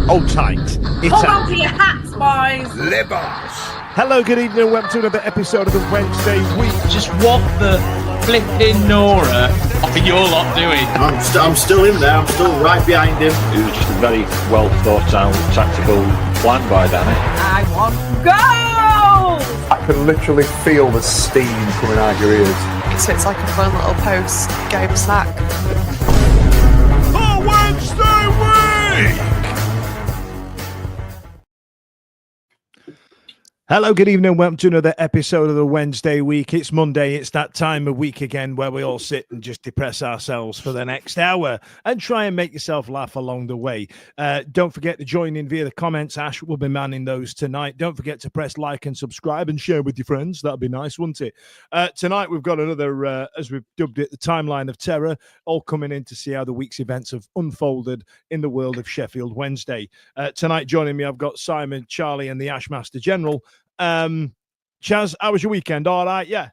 Hold tight. Hold on to your hats, boys. Libers. Hello, good evening, and welcome to another episode of the Wednesday Week. Just what the flipping Nora are you all lot doing? I'm still in there. I'm still right behind him. It was just a very well thought out tactical plan by Danny. I want goals! I can literally feel the steam coming out your ears. So it's like a fun little post-game snack. The Wednesday Week! Hello, good evening, welcome to another episode of the Wednesday Week. It's Monday, it's that time of week again where we all sit and just depress ourselves for the next hour and try and make yourself laugh along the way. Don't forget to join in via the comments. Ash will be manning those tonight. Don't forget to press like and subscribe and share with your friends. That'd be nice, wouldn't it? Tonight we've got another, as we've dubbed it, the timeline of terror, all coming in to see how the week's events have unfolded in the world of Sheffield Wednesday. Tonight joining me, I've got Simon, Charlie and the Ashmaster General. Chaz, how was your weekend? All right, yeah.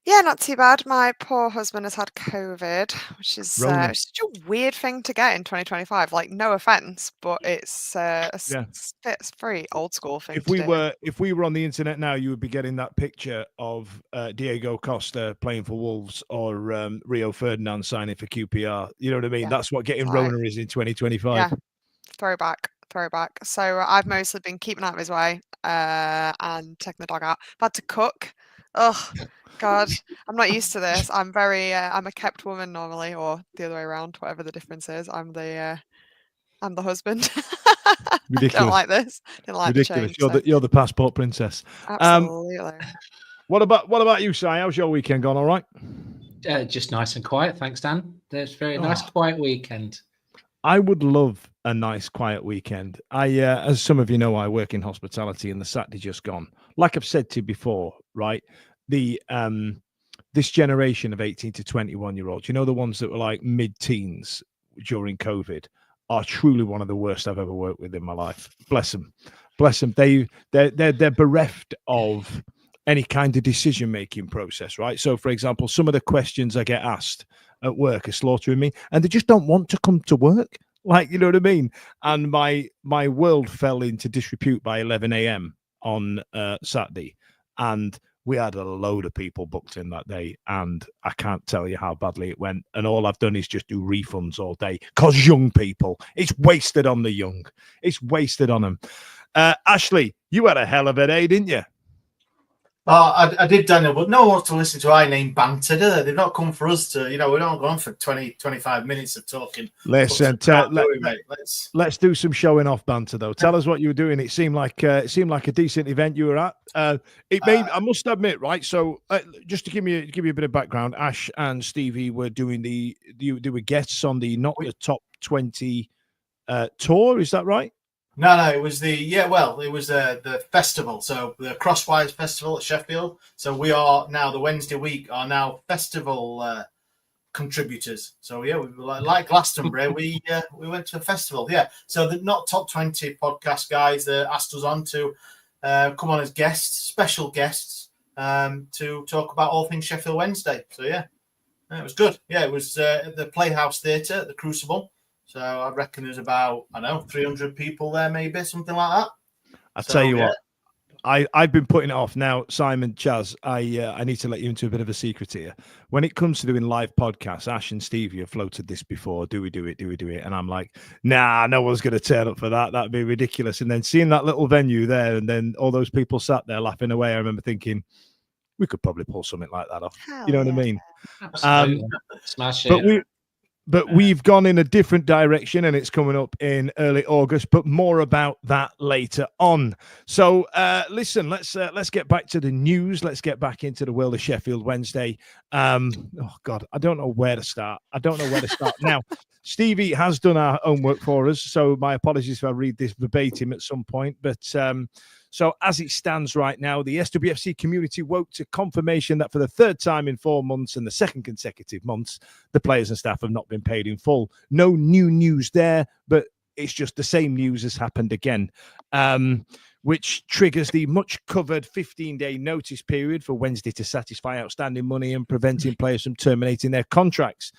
Yeah, not too bad. My poor husband has had COVID, which is such a weird thing to get in 2025. Like, no offense, but it's it's very old school thing. If we were on the internet now, you would be getting that picture of Diego Costa playing for Wolves or Rio Ferdinand signing for QPR. You know what I mean? Yeah. That's what getting Rona is in 2025. Yeah, throwback. So I've mostly been keeping out of his way and taking the dog out. I've had to cook. Oh God, I'm not used to this. I'm a kept woman normally, or the other way around, whatever the difference is. I'm the husband. Ridiculous. Don't like this. Don't like ridiculous. The change, You're the passport princess. Absolutely. What about you, Si? How's your weekend gone? All right. Just nice and quiet. Thanks, Dan. It's very nice, quiet weekend. I would love a nice, quiet weekend. As some of you know, I work in hospitality, and the Saturday just gone. Like I've said to you before, right? The this generation of 18 to 21-year-olds, you know, the ones that were like mid-teens during COVID, are truly one of the worst I've ever worked with in my life. Bless them. They're bereft of any kind of decision-making process, right? So, for example, some of the questions I get asked at work are slaughtering me, and they just don't want to come to work. Like, you know what I mean? And my world fell into disrepute by 11 a.m. on Saturday, and we had a load of people booked in that day, and I can't tell you how badly it went. And all I've done is just do refunds all day, because young people, it's wasted on the young. It's wasted on them. Ashley, you had a hell of a day, didn't you? I did, Daniel, but no one wants to listen to I name banter, do they? They've not come for us to, we're not going for 20, 25 minutes of talking. Listen, let's do some showing off banter, though. Tell us what you were doing. It seemed like a decent event you were at. I must admit, right? So just to give you a bit of background, Ash and Stevie were doing they were guests on the Not the Top 20 tour. Is that right? No, it was the festival. So the Crosswise Festival at Sheffield. So we are now, the Wednesday Week are now festival contributers. So yeah, we were like Glastonbury. we went to a festival. Yeah. So the Not Top 20 podcast guys asked us on to come on as guests, special guests, to talk about all things Sheffield Wednesday. So yeah, it was good. Yeah, it was at the Playhouse Theatre at the Crucible. So I reckon there's about, 300 people there, maybe, something like that. Tell you what, I've been putting it off now. Simon, Chaz, I need to let you into a bit of a secret here. When it comes to doing live podcasts, Ash and Stevie have floated this before. Do we do it? And I'm like, nah, no one's going to turn up for that. That'd be ridiculous. And then seeing that little venue there, and then all those people sat there laughing away, I remember thinking, we could probably pull something like that off. Hell, you know what I mean? Absolutely. Smash it. But we've gone in a different direction, and it's coming up in early August, but more about that later on. So listen, let's get back to the news. Let's get back into the world of Sheffield Wednesday. Oh God, I don't know where to start. Now, Stevie has done our homework for us, so my apologies if I read this verbatim at some point. But so as it stands right now, the SWFC community woke to confirmation that for the third time in 4 months and the second consecutive months, the players and staff have not been paid in full. No new news there, but it's just the same news has happened again, which triggers the much-covered 15-day notice period for Wednesday to satisfy outstanding money and preventing players from terminating their contracts.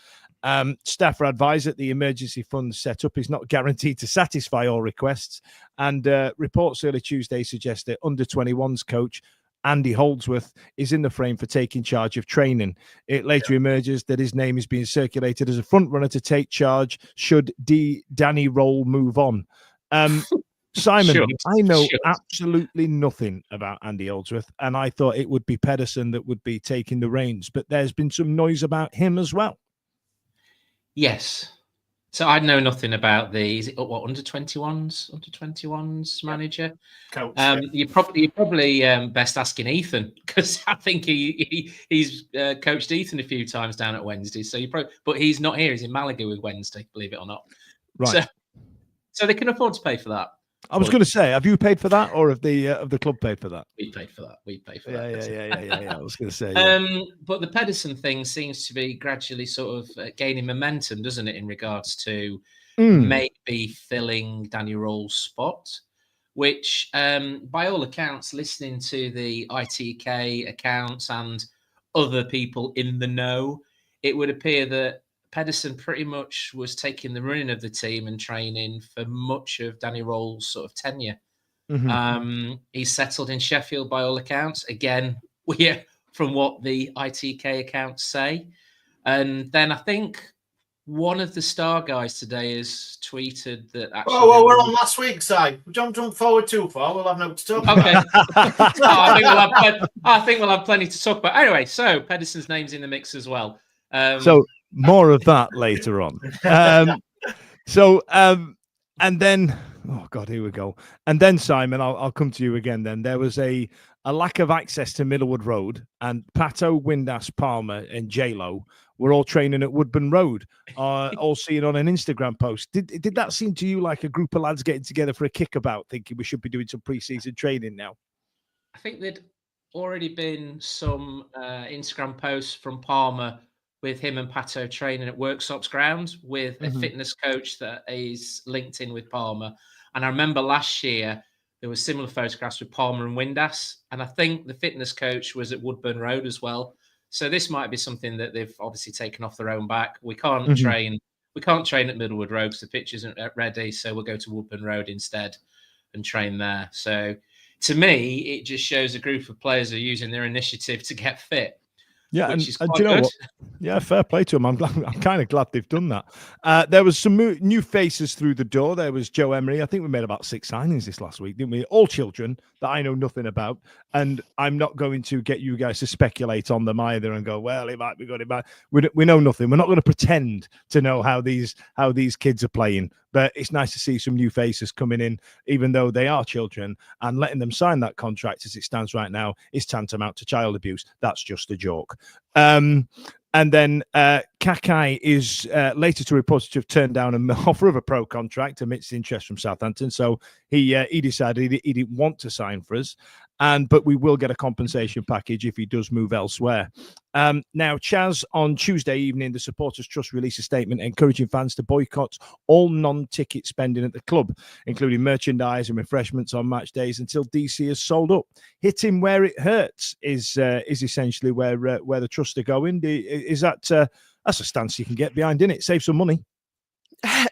Staff are advised that the emergency fund set up is not guaranteed to satisfy all requests, and reports early Tuesday suggest that under-21s coach Andy Holdsworth is in the frame for taking charge of training. It later emerges that his name is being circulated as a front runner to take charge should Danny Roll move on. Simon, I know absolutely nothing about Andy Holdsworth, and I thought it would be Pedersen that would be taking the reins, but there's been some noise about him as well. Yes. So I know nothing about is it what under 21s manager? Coach, You're probably best asking Ethan, because I think he's coached Ethan a few times down at Wednesday. So but he's not here. He's in Malaga with Wednesday, believe it or not. Right. So they can afford to pay for that. I was going to say, have you paid for that, or have the club paid for that? We paid for that. Yeah. I was going to say. But the Pedersen thing seems to be gradually sort of gaining momentum, doesn't it, in regards to maybe filling Danny Roll's spot, which, by all accounts, listening to the ITK accounts and other people in the know, it would appear that Pedersen pretty much was taking the running of the team and training for much of Danny Roll's sort of tenure. He's settled in Sheffield by all accounts. Again, from what the ITK accounts say. And then I think one of the Star guys today has tweeted that actually... Oh, we're on last week's side. Don't jump forward too far. We'll have no to talk about. Okay. I think we'll have plenty to talk about. Anyway, so Pedersen's name's in the mix as well. So more of that later on. And then, oh God, here we go. And then, Simon, I'll come to you again. Then there was a lack of access to Middlewood Road, and Pato, Windass, Palmer, and JLo were all training at Woodburn Road. All seen on an Instagram post. Did that seem to you like a group of lads getting together for a kickabout, thinking we should be doing some pre-season training now? I think there'd already been some Instagram posts from Palmer with him and Pato training at Workshops grounds with a fitness coach that is linked in with Palmer. And I remember last year there were similar photographs with Palmer and Windass, and I think the fitness coach was at Woodburn Road as well. So this might be something that they've obviously taken off their own back. We can't train. We can't train at Middlewood Road because the pitch isn't ready. So we'll go to Woodburn Road instead and train there. So to me, it just shows a group of players are using their initiative to get fit. Yeah, and do you know what? Yeah, fair play to them. I'm kind of glad they've done that. There was some new faces through the door. There was Joe Emery. I think we made about 6 signings this last week, didn't we? All children that I know nothing about, and I'm not going to get you guys to speculate on them either and go, well, it might be good, it might. We know nothing. We're not going to pretend to know how these kids are playing. But it's nice to see some new faces coming in, even though they are children, and letting them sign that contract as it stands right now is tantamount to child abuse. That's just a joke. And then Kakai is later to report to have turned down an offer of a pro contract amidst interest from Southampton. So he decided he didn't want to sign for us. But we will get a compensation package if he does move elsewhere. Now, Chaz, on Tuesday evening, the Supporters Trust released a statement encouraging fans to boycott all non-ticket spending at the club, including merchandise and refreshments on match days until DC is sold up. Hitting where it hurts is essentially where the Trust are going. Is that's a stance you can get behind, isn't it? Save some money.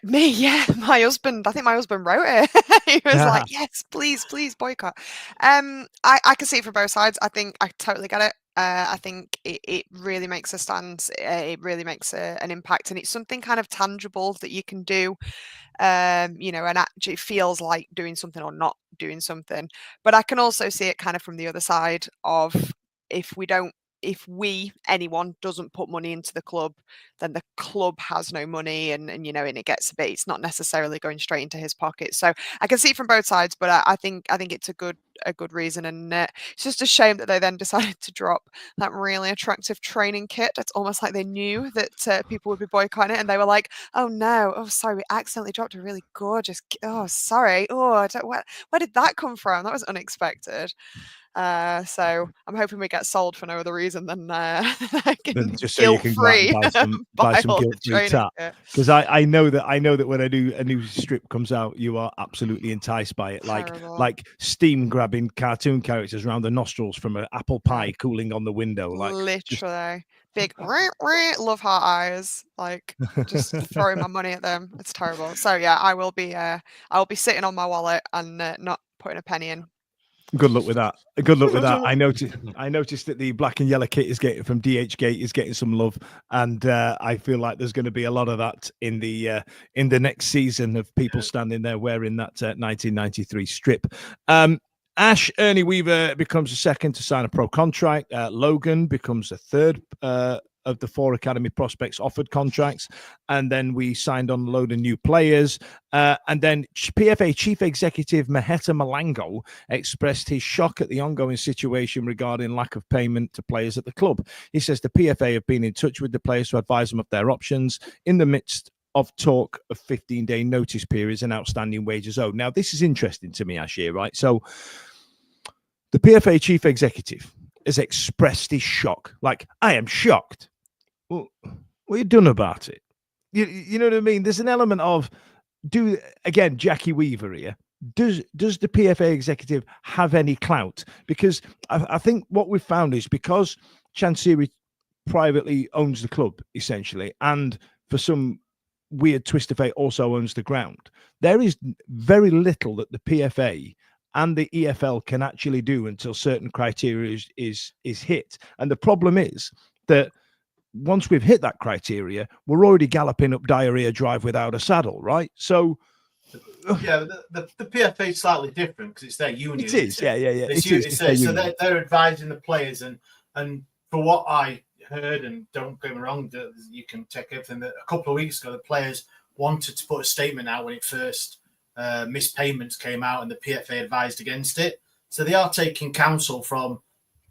Me, yeah. My husband, I think my husband wrote it. He was like, yes, please boycott. I can see it from both sides. I think I totally get it. I think it really makes a stance. It really makes an impact, and it's something kind of tangible that you can do. And actually it feels like doing something or not doing something. But I can also see it kind of from the other side of if anyone doesn't put money into the club, then the club has no money, and it gets a bit, it's not necessarily going straight into his pocket. So I can see it from both sides, but I think it's a good reason, and it's just a shame that they then decided to drop that really attractive training kit. It's almost like they knew that people would be boycotting it, and they were like, oh no, oh sorry, we accidentally dropped a really gorgeous sorry, where did that come from? That was unexpected. So I'm hoping we get sold for no other reason than just so you can buy some guilt-free tat. Because I know that when a new strip comes out, you are absolutely enticed by it, like steam grabbing cartoon characters around the nostrils from an apple pie cooling on the window, like literally. big love heart eyes, like just throwing my money at them. It's terrible. So yeah, I will be sitting on my wallet and not putting a penny in. Good luck with that. Good luck with that. I noticed that the black and yellow kit is getting from DH Gate is getting some love, and I feel like there's going to be a lot of that in the next season of people standing there wearing that 1993 strip. Ash Ernie Weaver becomes a second to sign a pro contract. Logan becomes a third of the 4 academy prospects offered contracts, and then we signed on a load of new players. And then PFA Chief Executive Maheta Malango expressed his shock at the ongoing situation regarding lack of payment to players at the club. He says the PFA have been in touch with the players to advise them of their options in the midst of talk of 15-day notice periods and outstanding wages owed. Now, this is interesting to me, Ash, here, right? So the PFA Chief Executive has expressed his shock. Like, I am shocked. Well, what have you done about it? You know what I mean? There's an element of, Jackie Weaver here, does the PFA executive have any clout? Because I think what we've found is because Chansiri privately owns the club, essentially, and for some weird twist of fate also owns the ground, there is very little that the PFA and the EFL can actually do until certain criteria is hit. And the problem is that once we've hit that criteria, we're already galloping up Diarrhea Drive without a saddle, right? So, yeah, the PFA is slightly different because it's their union. It is, yeah. So they're advising the players, and for what I heard, and don't get me wrong, you can check everything. That a couple of weeks ago, the players wanted to put a statement out when it first missed payments came out, and the PFA advised against it. So they are taking counsel from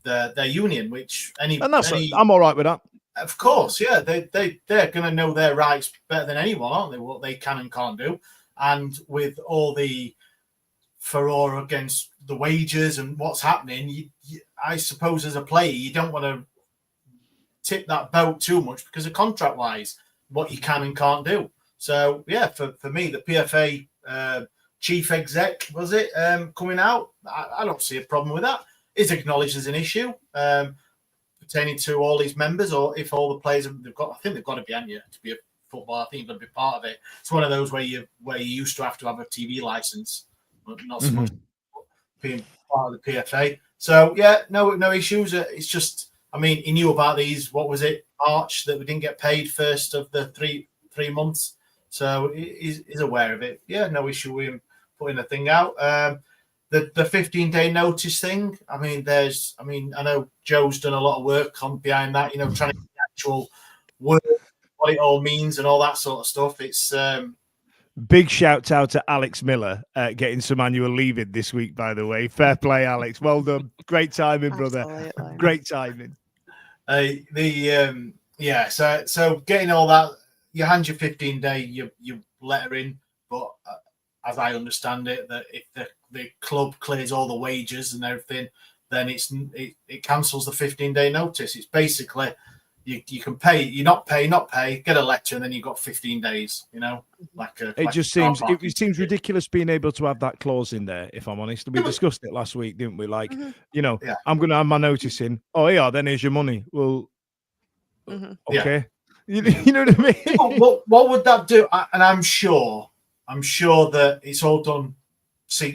their union, which I'm all right with that. Of course, yeah, they're going to know their rights better than anyone, aren't they? What they can and can't do, and with all the furore against the wages and what's happening, I suppose as a player, you don't want to tip that boat too much because of contract-wise, what you can and can't do. So yeah, for me, the PFA chief exec coming out, I don't see a problem with that. It's acknowledged as an issue. Pertaining to all these members, or if all the players they've got to be on you to be a football. I think you've got to be part of it. It's one of those where you used to have a TV license, but not so much being part of the PFA. So yeah, no issues. It's just, I mean, he knew about these. What was it, March, that we didn't get paid first of the three months. So he's aware of it. Yeah, no issue with him putting a thing out. The 15-day notice thing. I mean, I know Joe's done a lot of work behind that. Trying to get the actual word, what it all means, and all that sort of stuff. It's big shout out to Alex Miller getting some annual leave in this week. By the way, fair play, Alex. Well done. Great timing, brother. Great timing. So getting all that, you hand your 15-day, you letter in, but as I understand it, that if the club clears all the wages and everything, then it cancels the 15-day notice. It's basically you can pay, not pay, get a letter, and then you've got 15 days. It seems ridiculous being able to have that clause in there. If I'm honest, we discussed it last week, didn't we? Like, I'm going to have my notice in. Oh yeah, then here's your money. Well, okay, you know what I mean? What would that do? And I'm sure that it's all done,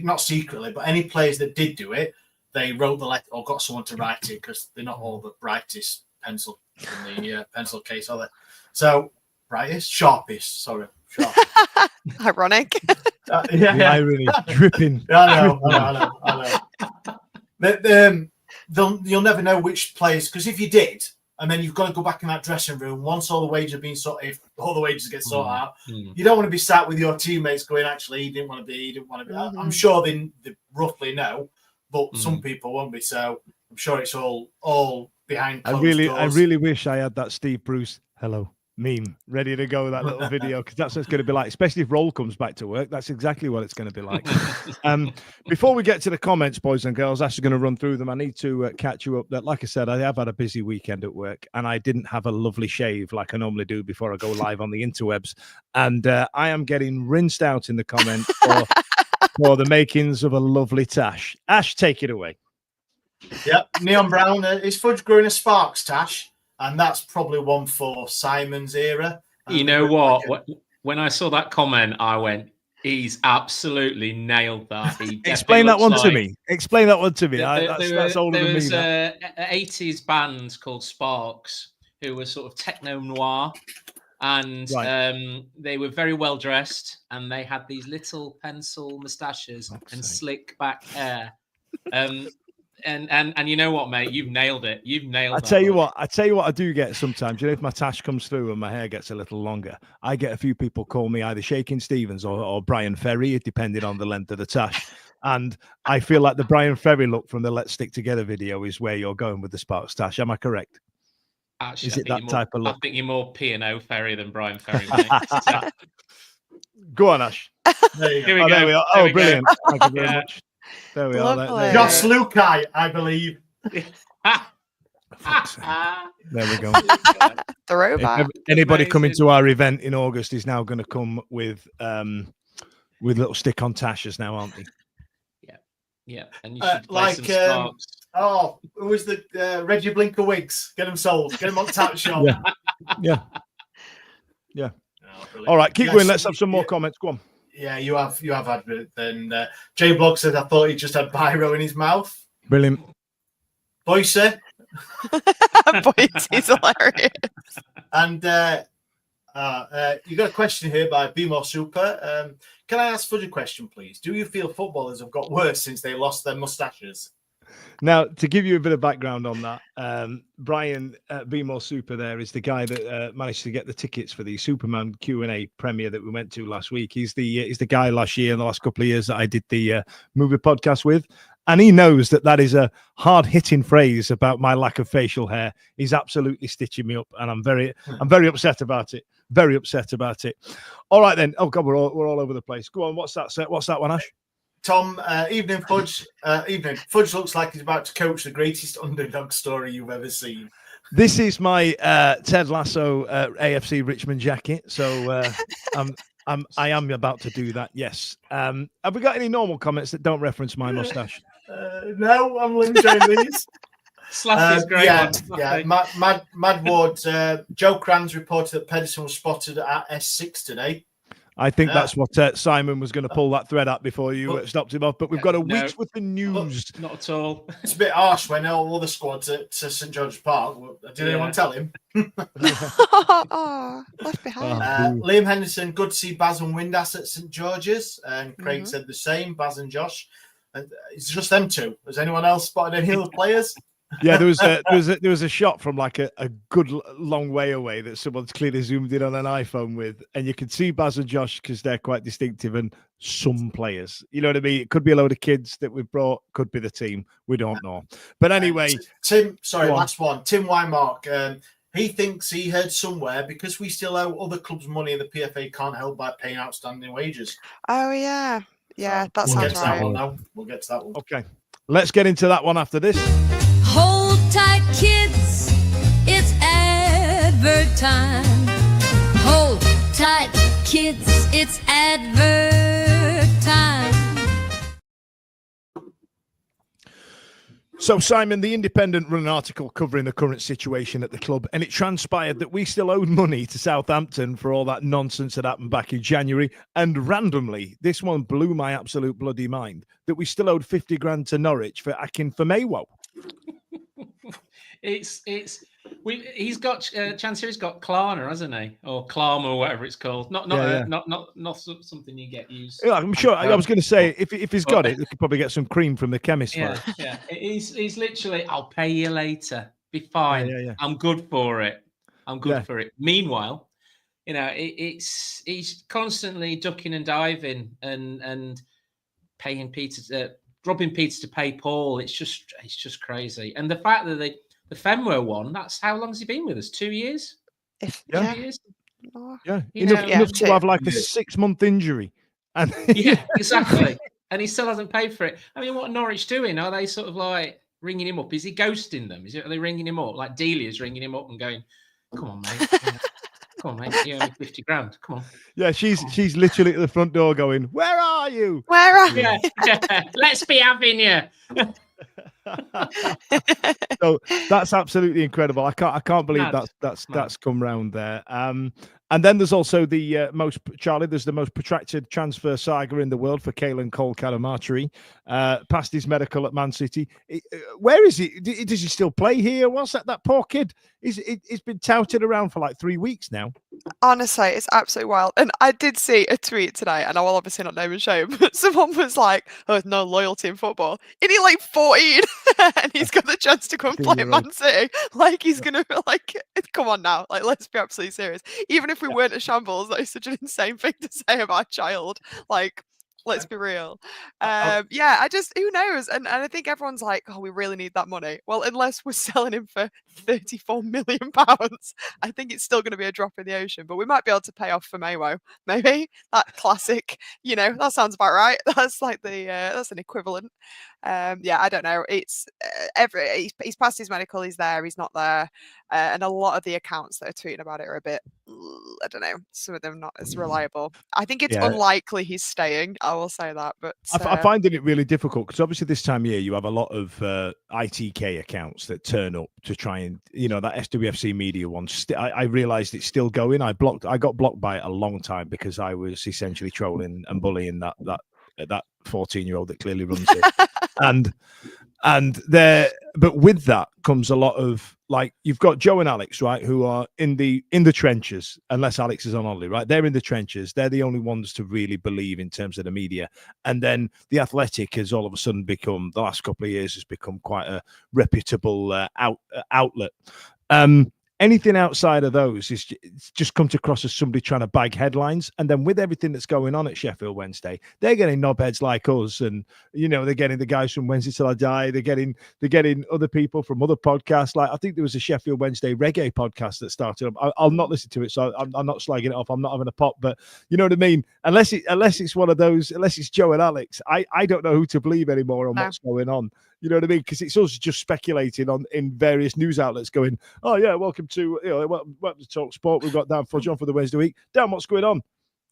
not secretly, but any players that did do it, they wrote the letter or got someone to write it, because they're not all the brightest pencil in the pencil case, are they? So sharpest. Sorry, sharp. Ironic. The irony dripping. I know. You'll never know which players, because if you did, and then you've got to go back in that dressing room once all the wages have been sorted. If all the wages get sorted out, you don't want to be sat with your teammates going, actually, he didn't want to be. I'm sure they roughly know, but some people won't be. So I'm sure it's all behind closed doors. I really wish I had that Steve Bruce hello meme ready to go, that little video, because that's what it's going to be like, especially if Roll comes back to work. That's exactly what it's going to be like. Before we get to the comments, boys and girls, Ash is going to run through them. I need to catch you up that, like I said, I have had a busy weekend at work, and I didn't have a lovely shave like I normally do before I go live on the interwebs, and I am getting rinsed out in the comments for the makings of a lovely Tash. Ash, take it away. Yep, Neon Brown, is fudge growing a sparks, Tash? and that's probably one for Simon's era. You know what? When I saw that comment, I went, "He's absolutely nailed that." He Explain that one like... to me. Explain that one to me. That's older than me. There was an 80s band called Sparks who was sort of techno noir, and they were very well dressed, and they had these little pencil moustaches and slick back hair. And you know what, mate? You've nailed it. You've nailed it. I tell you what I do get sometimes. You know, if my tash comes through and my hair gets a little longer, I get a few people call me either Shaking Stevens or Brian Ferry, depending on the length of the tash. And I feel like the Brian Ferry look from the Let's Stick Together video is where you're going with the Sparks tash. Am I correct? Actually, is it that type of look? I think you're more P&O Ferry than Brian Ferry, mate. Go on, Ash. There you go. Here we go. There we are. There Oh, we brilliant. go. Thank you very much. There we are. Josh Lukai, I believe. There we go. Throwback. Anybody coming to our event in August is now going to come with little stick-on tashes now, aren't they? Yeah. And you should play like some Sparks. who was the Reggie Blinker wigs? Get them sold. Get them on tap shop. Yeah. Oh, all right, keep going. Let's have some more comments. Go on. Yeah, you have had it. Then Jay Block said, "I thought he just had biro in his mouth." Brilliant. Boyce. Boyce is hilarious. And you got a question here by Be More Super. Can I ask Fudge a question, please? Do you feel footballers have got worse since they lost their moustaches? Now, to give you a bit of background on that, Brian Be More Super there is the guy that managed to get the tickets for the Superman Q&A premiere that we went to last week. He's the guy last year, in the last couple of years, that I did the movie podcast with. And he knows that is a hard-hitting phrase about my lack of facial hair. He's absolutely stitching me up, and I'm very upset about it. Very upset about it. All right, then. Oh, God, we're all over the place. Go on, what's that set? What's that one, Ash? Tom, evening Fudge. Evening. Fudge looks like he's about to coach the greatest underdog story you've ever seen. This is my Ted Lasso AFC Richmond jacket. So I am about to do that. Yes. Have we got any normal comments that don't reference my mustache? No, I'm enjoying these. Slappy's great. Yeah. Mad Ward. Joe Crans reported that Pedersen was spotted at S6 today. I think that's what Simon was going to pull that thread up before you stopped him off. But we've got a week's worth of news. Not at all. It's a bit harsh when all other squads at St George's Park. Did anyone tell him? Left behind. Liam Henderson, good to see Baz and Windass at St George's. And Craig said the same, Baz and Josh. It's just them two. Has anyone else spotted any other players? Yeah, there was a shot from like a good long way away that someone's clearly zoomed in on an iPhone with, and you can see Baz and Josh because they're quite distinctive, and some players. You know what I mean? It could be a load of kids that we've brought, could be the team. We don't know. But anyway, Tim. Sorry, last one. Tim Wymark. He thinks he heard somewhere because we still owe other clubs money, and the PFA can't help by paying outstanding wages. Oh yeah, that we'll sounds get to right. that one now. We'll get to that one. Okay, let's get into that one after this. Hold tight, kids, it's advert time. Hold tight, kids, it's advert time. So, Simon, the Independent run an article covering the current situation at the club, and it transpired that we still owed money to Southampton for all that nonsense that happened back in January. And randomly, this one blew my absolute bloody mind, that we still owed 50 grand to Norwich for Akin for Maywo. He's got Chansiri's got Klarna, hasn't he, or Klarma, or whatever it's called. Not something you get used. Yeah, I'm sure. I was going to say if he's got it, we could probably get some cream from the chemist. Yeah. He's literally, I'll pay you later. Be fine. Yeah. I'm good for it. For it. Meanwhile, he's constantly ducking and diving and paying Peter, robbing Peter to pay Paul. It's just crazy. And the fact that the Fenway one, that's how long has he been with us? 2 years? 2 years? Yeah. Enough to have like a 6-month injury. And yeah, exactly. And he still hasn't paid for it. I mean, what are Norwich doing? Are they sort of like ringing him up? Is he ghosting them? Are they ringing him up? Like Delia's ringing him up and going, come on, mate. Come on, mate. You owe me 50 grand. Come on. Yeah, she's literally at the front door going, where are you? Where are you? Yeah. Let's be having you. So that's absolutely incredible. I can't believe Mad. that's come round there. And then there's also the there's the most protracted transfer saga in the world for Caelan Cole Calamatri. Passed his medical at Man City. Where is he? Does he still play here? What's that poor kid? He's been touted around for like 3 weeks now. Honestly, it's absolutely wild. And I did see a tweet today, and I will obviously not name and shame, but someone was like, "Oh, there's no loyalty in football." And he's like 14, and he's got the chance to come play at Man City. Like he's gonna come on now. Like let's be absolutely serious. Even if we weren't a shambles, that is such an insane thing to say about a child. Like. Let's be real. Who knows? And I think everyone's like, oh, we really need that money. Well, unless we're selling him for £34 million, I think it's still going to be a drop in the ocean. But we might be able to pay off for Mayo, maybe. That classic, that sounds about right. That's like that's an equivalent. I don't know. It's he's passed his medical. He's there. He's not there. And a lot of the accounts that are tweeting about it are a bit, I don't know, some of them not as reliable. I think it's unlikely he's staying. I will say that. But I find it really difficult because obviously this time of year you have a lot of ITK accounts that turn up to try and, that SWFC media one. I realized it's still going. I got blocked by it a long time because I was essentially trolling and bullying that 14-year-old that clearly runs it. But with that comes a lot of, like, you've got Joe and Alex, right, who are in the trenches, unless Alex is on holiday, right? They're in the trenches. They're the only ones to really believe in terms of the media. And then the Athletic has all of a sudden become, the last couple of years, has become quite a reputable outlet. Anything outside of those is just comes across as somebody trying to bag headlines. And then with everything that's going on at Sheffield Wednesday, they're getting knobheads like us, and they're getting the guys from Wednesday Till I Die. They're getting other people from other podcasts. Like I think there was a Sheffield Wednesday reggae podcast that started up. I'll not listen to it, so I'm not slagging it off. I'm not having a pop, but you know what I mean. Unless it's one of those, unless it's Joe and Alex, I don't know who to believe anymore on what's going on. You know what I mean? Because it's us just speculating in various news outlets going, oh, yeah, welcome to welcome to Talk Sport. We've got Dan Fudge on for the Wednesday week. Dan, what's going on?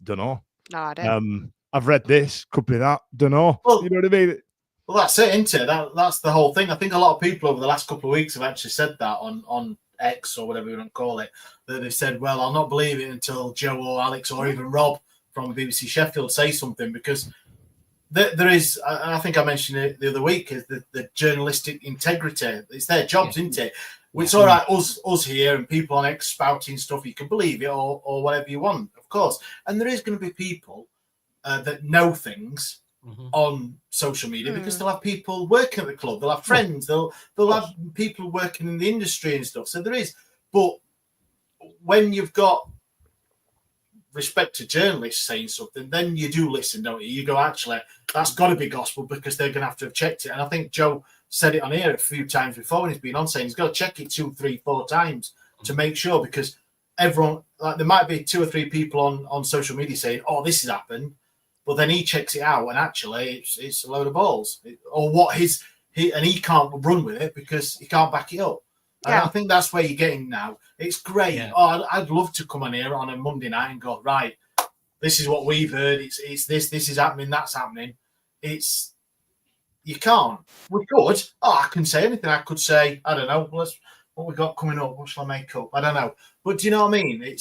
Don't know. No, I don't. I've read this, could be that. Don't know. Well, you know what I mean? Well, that's it, isn't it? That's the whole thing. I think a lot of people over the last couple of weeks have actually said that on X or whatever you want to call it, that they said, well, I'll not believe it until Joe or Alex or even Rob from BBC Sheffield say something, because there is, I think I mentioned it the other week, is the journalistic integrity. It's their jobs, isn't it? It's all right, us here and people on X spouting stuff, you can believe it or whatever you want, of course. And there is going to be people that know things on social media because they'll have people working at the club, they'll have friends, they'll have people working in the industry and stuff. So there is. But when you've got respect to journalists saying something, then you do listen, don't you? You go, actually, that's got to be gospel because they're going to have checked it. And I think Joe said it on here a few times before when he's been on, saying he's got to check it 2, 3, 4 times to make sure, because everyone, like, there might be 2 or 3 people on social media saying, oh, this has happened, but then he checks it out and actually it's a load of balls, or what he can't run with it because he can't back it up. And I think that's where you're getting now. It's great. Yeah. Oh, I'd love to come on here on a Monday night and go, right, this is what we've heard. It's this is happening, that's happening. You can't. We could. Oh, I couldn't say anything. I could say, I don't know, what we got coming up. What shall I make up? I don't know. But do you know what I mean?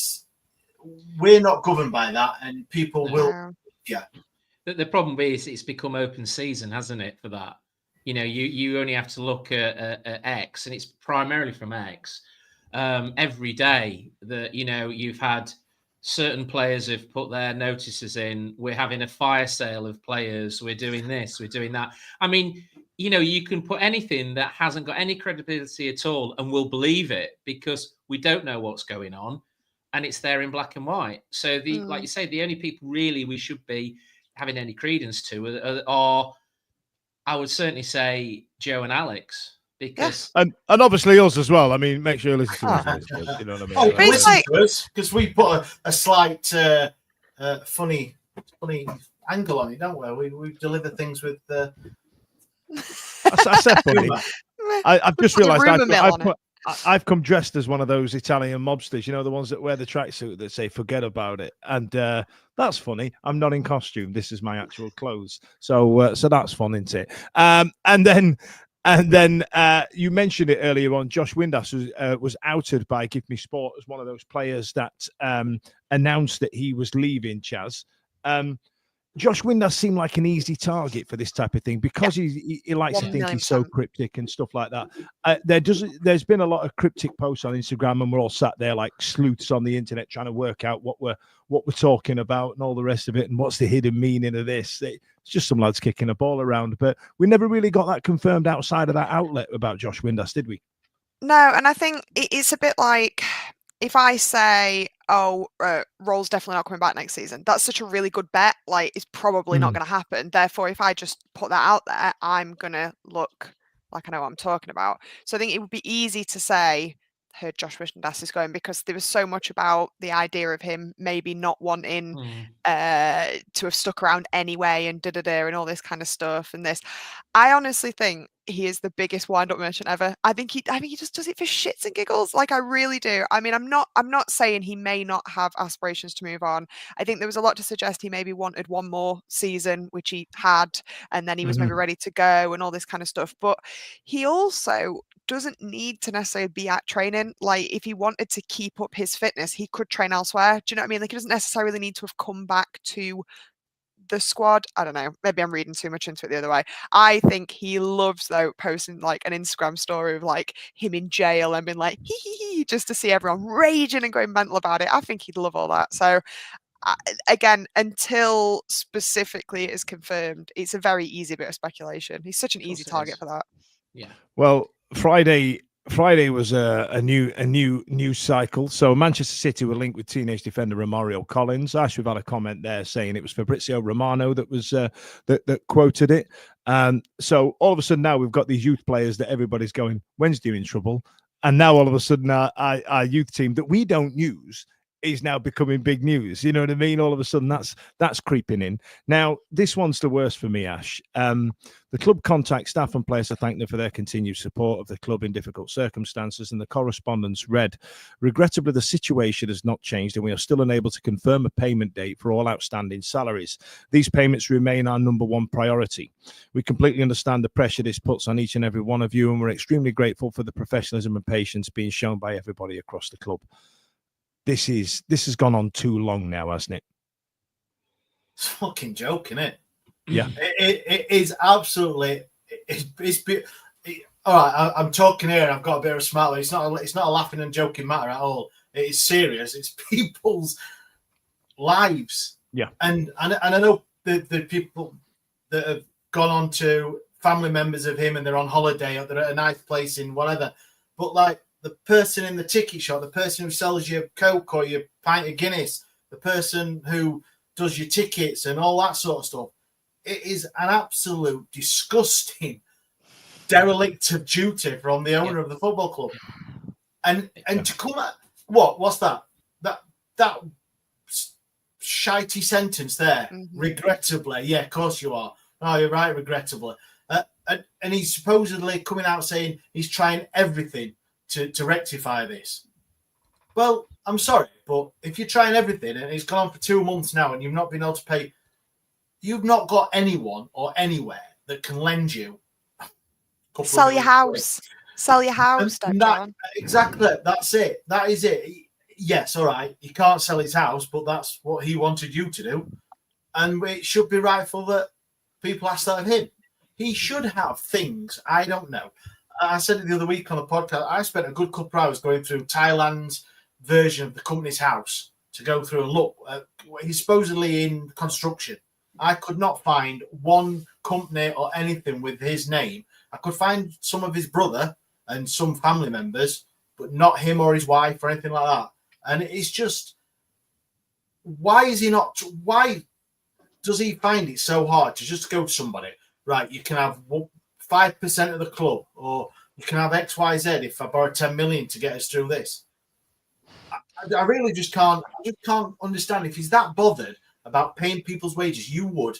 We're not governed by that, and people will. Yeah. The problem is it's become open season, hasn't it, for that? You only have to look at X, and it's primarily from X. Every day that, you've had certain players have put their notices in. We're having a fire sale of players. We're doing this, we're doing that. I mean, you can put anything that hasn't got any credibility at all and we'll believe it because we don't know what's going on and it's there in black and white. So like you say, the only people really we should be having any credence to are I would certainly say Joe and Alex, because and obviously us as well. I mean, make sure you listen to us. You know what I mean? Oh, listen to us, because we put a slight funny angle on it, don't we? We deliver things with. I said funny. I've just realised I've come dressed as one of those Italian mobsters. The ones that wear the tracksuit that say "forget about it," and that's funny. I'm not in costume. This is my actual clothes, so that's fun, isn't it? And then And then you mentioned it earlier on. Josh Windass was outed by Give Me Sport as one of those players that announced that he was leaving, Chaz. Josh Windass seemed like an easy target for this type of thing because he likes to think he's so cryptic and stuff like that. There's been a lot of cryptic posts on Instagram, and we're all sat there like sleuths on the internet trying to work out what we're talking about and all the rest of it, and what's the hidden meaning of this. It's just some lads kicking a ball around, but we never really got that confirmed outside of that outlet about Josh Windass, did we? No, and I think it's a bit like if I say, Roll's definitely not coming back next season, that's such a really good bet. Like, it's probably not going to happen. Therefore, if I just put that out there, I'm going to look like I know what I'm talking about. So I think it would be easy to say, heard Josh Windass is going, because there was so much about the idea of him maybe not wanting to have stuck around anyway and and all this kind of stuff and this. I honestly think he is the biggest wind-up merchant ever. I think he just does it for shits and giggles. Like, I really do. I mean, I'm not saying he may not have aspirations to move on. I think there was a lot to suggest he maybe wanted one more season, which he had, and then he was maybe ready to go and all this kind of stuff. But he also doesn't need to necessarily be at training. Like, if he wanted to keep up his fitness, he could train elsewhere. Do you know what I mean? Like, he doesn't necessarily need to have come back to the squad. I don't know. Maybe I'm reading too much into it the other way. I think he loves, though, posting like an Instagram story of like him in jail and being like, hee, just to see everyone raging and going mental about it. I think he'd love all that. So again, until specifically it is confirmed, it's a very easy bit of speculation. He's such an easy target for that. Yeah. Well, Friday was a new news cycle. So Manchester City were linked with teenage defender Romario Collins. Ash, we've had a comment there saying it was Fabrizio Romano that was that quoted it. So all of a sudden now we've got these youth players that everybody's going, Wednesday in trouble, and now all of a sudden our youth team that we don't use is now becoming big news. You know what I mean? All of a sudden that's creeping in. Now, this one's the worst for me, Ash. The club contact staff and players to thank them for their continued support of the club in difficult circumstances, and the correspondence read, regrettably, the situation has not changed and we are still unable to confirm a payment date for all outstanding salaries. These payments remain our number one priority. We completely understand the pressure this puts on each and every one of you, and we're extremely grateful for the professionalism and patience being shown by everybody across the club. This has gone on too long now, hasn't it? It's a fucking joke, isn't it? Yeah. It is absolutely. All right, I'm talking here and I've got a bit of a smile. It's not a laughing and joking matter at all. It is serious. It's people's lives. Yeah. And I know the people that have gone on to family members of him and they're on holiday or they're at a nice place in whatever. But like, the person in the ticket shop, the person who sells you Coke or your pint of Guinness, the person who does your tickets and all that sort of stuff. It is an absolute disgusting derelict of duty from the owner of the football club. And to come at what's that? That shitey sentence there. Regrettably. Yeah, of course you are. Oh, you're right, regrettably. And he's supposedly coming out saying he's trying everything to rectify this. Well, I'm sorry, but if you're trying everything and it's gone on for 2 months now and you've not been able to pay, you've not got anyone or anywhere that can lend you. Sell your house. Sell your house, exactly. That's it. That is it. Yes, all right. He can't sell his house, but that's what he wanted you to do. And it should be rightful that people ask that of him. He should have things. I don't know. I said it the other week on the podcast. I spent a good couple of hours going through Thailand's version of the company's house to go through and look. He's supposedly in construction. I could not find one company or anything with his name. I could find some of his brother and some family members, but not him or his wife or anything like that. And it's just, why does he find it so hard to just go to somebody? Right, you can have 5% of the club, or you can have XYZ if I borrow 10 million to get us through this. I really just can't. I just can't understand. If he's that bothered about paying people's wages, you would.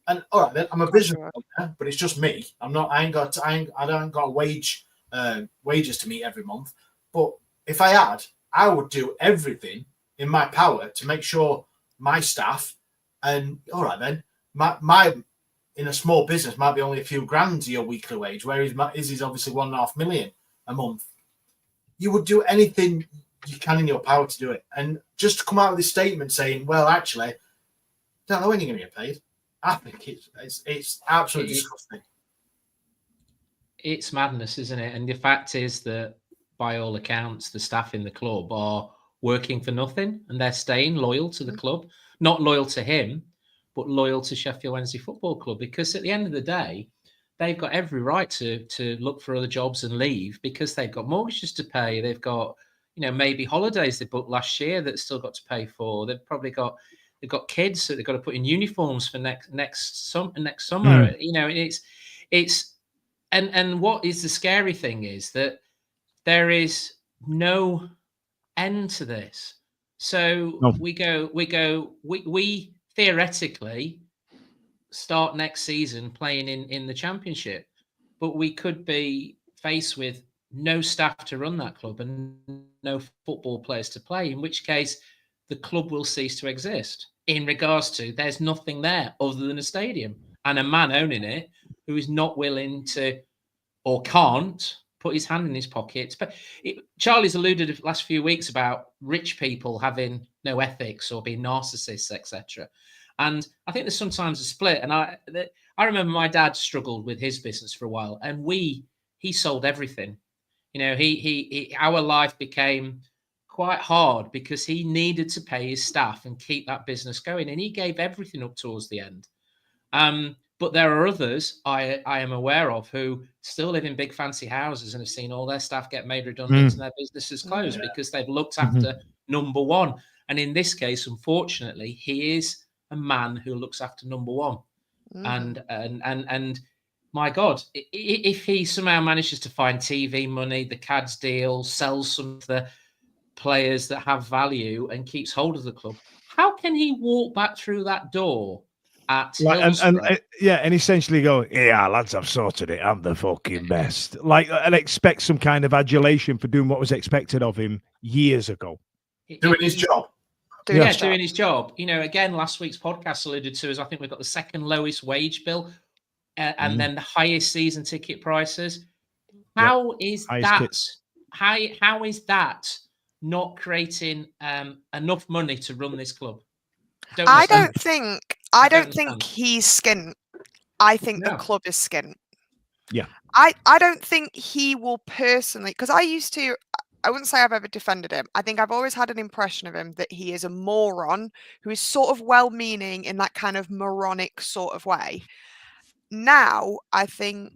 And all right, then I'm a business owner, but it's just me. I don't got wages to meet every month. But if I had, I would do everything in my power to make sure my staff and all right then, my in a small business might be only a few grand to your weekly wage, whereas Izzy's obviously 1.5 million a month. You would do anything you can in your power to do it. And just to come out with this statement saying, well, actually, don't know when you're going to get paid. I think it's absolutely disgusting. It's madness, isn't it? And the fact is that, by all accounts, the staff in the club are working for nothing, and they're staying loyal to the club, not loyal to him, but loyal to Sheffield Wednesday Football Club, because at the end of the day, they've got every right to look for other jobs and leave, because they've got mortgages to pay. They've got, maybe holidays they booked last year that they've still got to pay for. They've probably got kids that they've got to put in uniforms for next summer. It's and what is the scary thing is that there is no end to this. So No. we theoretically start next season playing in the Championship, but we could be faced with no staff to run that club and no football players to play, in which case the club will cease to exist. In regards to, there's nothing there other than a stadium and a man owning it who is not willing to or can't put his hand in his pockets. But Charlie's alluded the last few weeks about rich people having no ethics or being narcissists, etc. And I think there's sometimes a split. And I remember my dad struggled with his business for a while, and he sold everything. Our life became quite hard because he needed to pay his staff and keep that business going, and he gave everything up towards the end. But there are others I am aware of who still live in big fancy houses and have seen all their staff get made redundant and their businesses closed because they've looked after number one. And in this case, unfortunately, he is a man who looks after number one. And my God, if he somehow manages to find TV money, the CADS deal, sells some of the players that have value and keeps hold of the club, how can he walk back through that door at Hillsborough? And essentially go, yeah, lads, I've sorted it. I'm the fucking best. And expect some kind of adulation for doing what was expected of him years ago. Doing his job. Doing his job. Again, last week's podcast alluded to is I think we've got the second lowest wage bill and then the highest season ticket prices. How is that? How is that not creating enough money to run this club? I don't think he's skint. I think the club is skint. Yeah. I don't think he will personally, because I wouldn't say I've ever defended him. I think I've always had an impression of him that he is a moron who is sort of well-meaning in that kind of moronic sort of way. Now, I think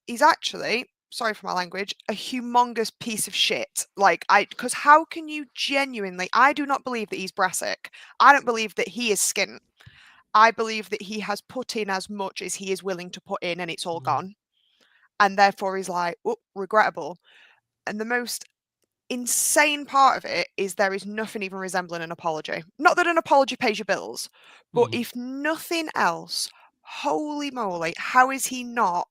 he's actually, sorry for my language, a humongous piece of shit. Because how can you genuinely, I do not believe that he's Brassic. I don't believe that he is skint. I believe that he has put in as much as he is willing to put in and it's all gone. And therefore he's like, oh, regrettable. And the most insane part of it is there is nothing even resembling an apology. Not that an apology pays your bills, but if nothing else, holy moly, how is he not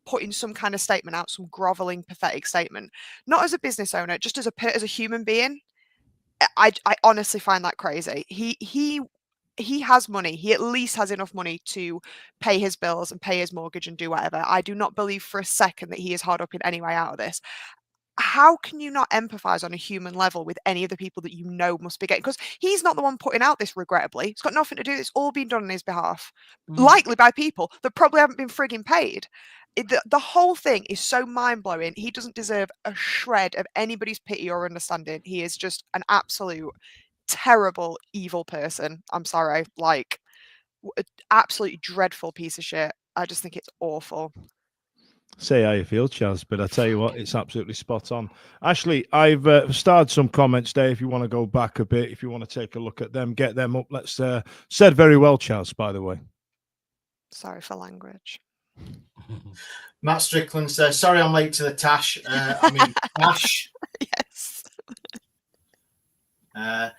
putting some kind of statement out, some groveling, pathetic statement? Not as a business owner, just as a human being. I honestly find that crazy. He has money. He at least has enough money to pay his bills and pay his mortgage and do whatever. I do not believe for a second that he is hard up in any way out of this. How can you not empathize on a human level with any of the people that you know must be getting? Because he's not the one putting out this, regrettably. It's got nothing to do. It's all been done on his behalf, likely by people that probably haven't been frigging paid. The whole thing is so mind-blowing. He doesn't deserve a shred of anybody's pity or understanding. He is just an absolute terrible, evil person. I'm sorry. Absolutely dreadful piece of shit. I just think it's awful. Say how you feel, Chaz, but I tell you what, it's absolutely spot on. Ashley, I've started some comments there. If you want to go back a bit, if you want to take a look at them, get them up. Let's said very well, Chaz, by the way. Sorry for language. Matt Strickland says, sorry I'm late to the Tash. Tash. Yes. I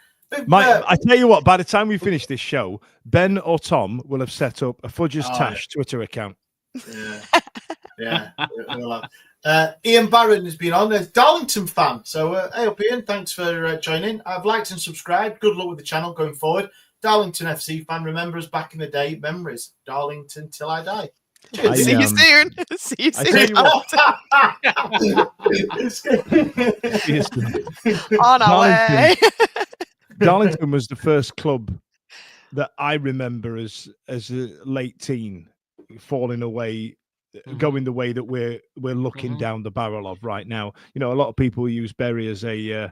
tell you what, by the time we finish this show, Ben or Tom will have set up a Fudge's Tash Twitter account. Yeah. Ian Barron has been on, a Darlington fan. So, hey up, Ian, thanks for joining. I've liked and subscribed. Good luck with the channel going forward. Darlington FC fan remembers back in the day. Memories. Darlington till I die. See you soon. See you I soon. tell you what, On our way. Darlington was the first club that I remember as a late teen falling away, going the way that we're looking down the barrel of right now. You know, a lot of people use Bury as a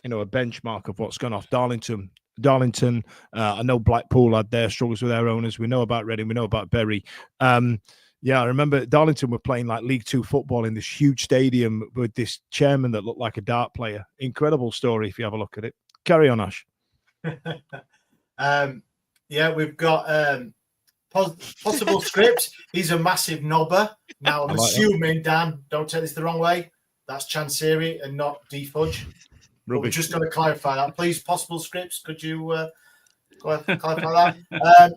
benchmark of what's gone off. Darlington, I know Blackpool had their struggles with their owners. We know about Reading, we know about Bury. Yeah, I remember Darlington were playing like League Two football in this huge stadium with this chairman that looked like a dart player. Incredible story if you have a look at it. Carry on, Ash. Yeah, we've got possible script. He's a massive knobber. Now, I'm assuming, Dan, don't take this the wrong way, that's Chansiri and not D-Fudge. We're just going to clarify that. Please, possible scripts, could you clarify that?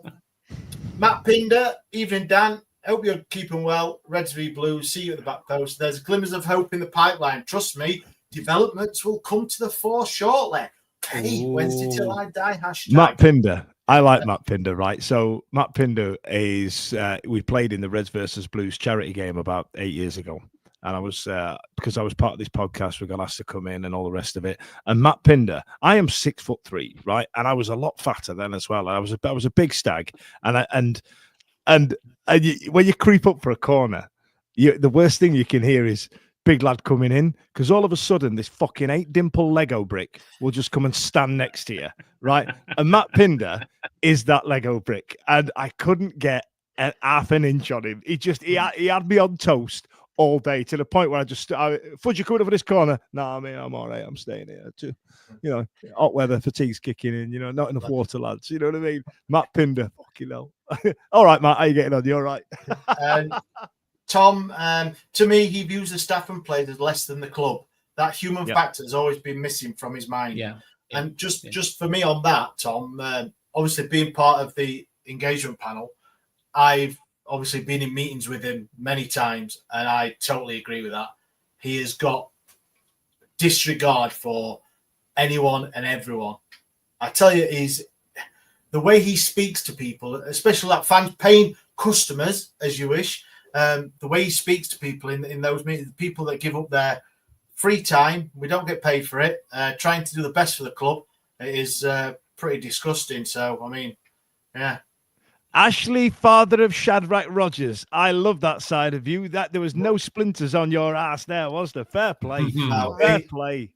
Matt Pinder, evening, Dan. Hope you're keeping well. Reds v Blues, see you at the back post. There's glimmers of hope in the pipeline. Trust me, developments will come to the fore shortly. Hey, Wednesday till I die, hashtag. Matt Pinder. I like Matt Pinder, right? So Matt Pinder is, we played in the Reds versus Blues charity game about 8 years ago. And I was, because I was part of this podcast, we got asked to come in and all the rest of it. And Matt Pinder, I am 6'3", right? And I was a lot fatter then as well. I was a big stag. And when you creep up for a corner, the worst thing you can hear is big lad coming in, because all of a sudden this fucking 8-dimple Lego brick will just come and stand next to you, right? And Matt Pinder is that Lego brick, and I couldn't get half an inch on him. He had me on toast all day, to the point where Fudge, you coming over this corner? No, I'm all right. I'm staying here too. You know, hot weather, fatigue's kicking in. You know, not enough water, lads. You know what I mean? Matt Pinder, fucking hell. All right, Matt, how you getting on? You all right? Tom, to me, he views the staff and players as less than the club. That human factor has always been missing from his mind. Yeah. And just for me on that, Tom, obviously being part of the engagement panel, I've obviously been in meetings with him many times, and I totally agree with that. He has got disregard for anyone and everyone. I tell you, the way he speaks to people, especially like fans, paying customers, as you wish, the way he speaks to people in those meetings, people that give up their free time, we don't get paid for it, trying to do the best for the club, it is pretty disgusting. So, I mean, yeah. Ashley, father of Shadrach Rogers. I love that side of you. That there was no splinters on your ass there, was there? Fair play. Fair play.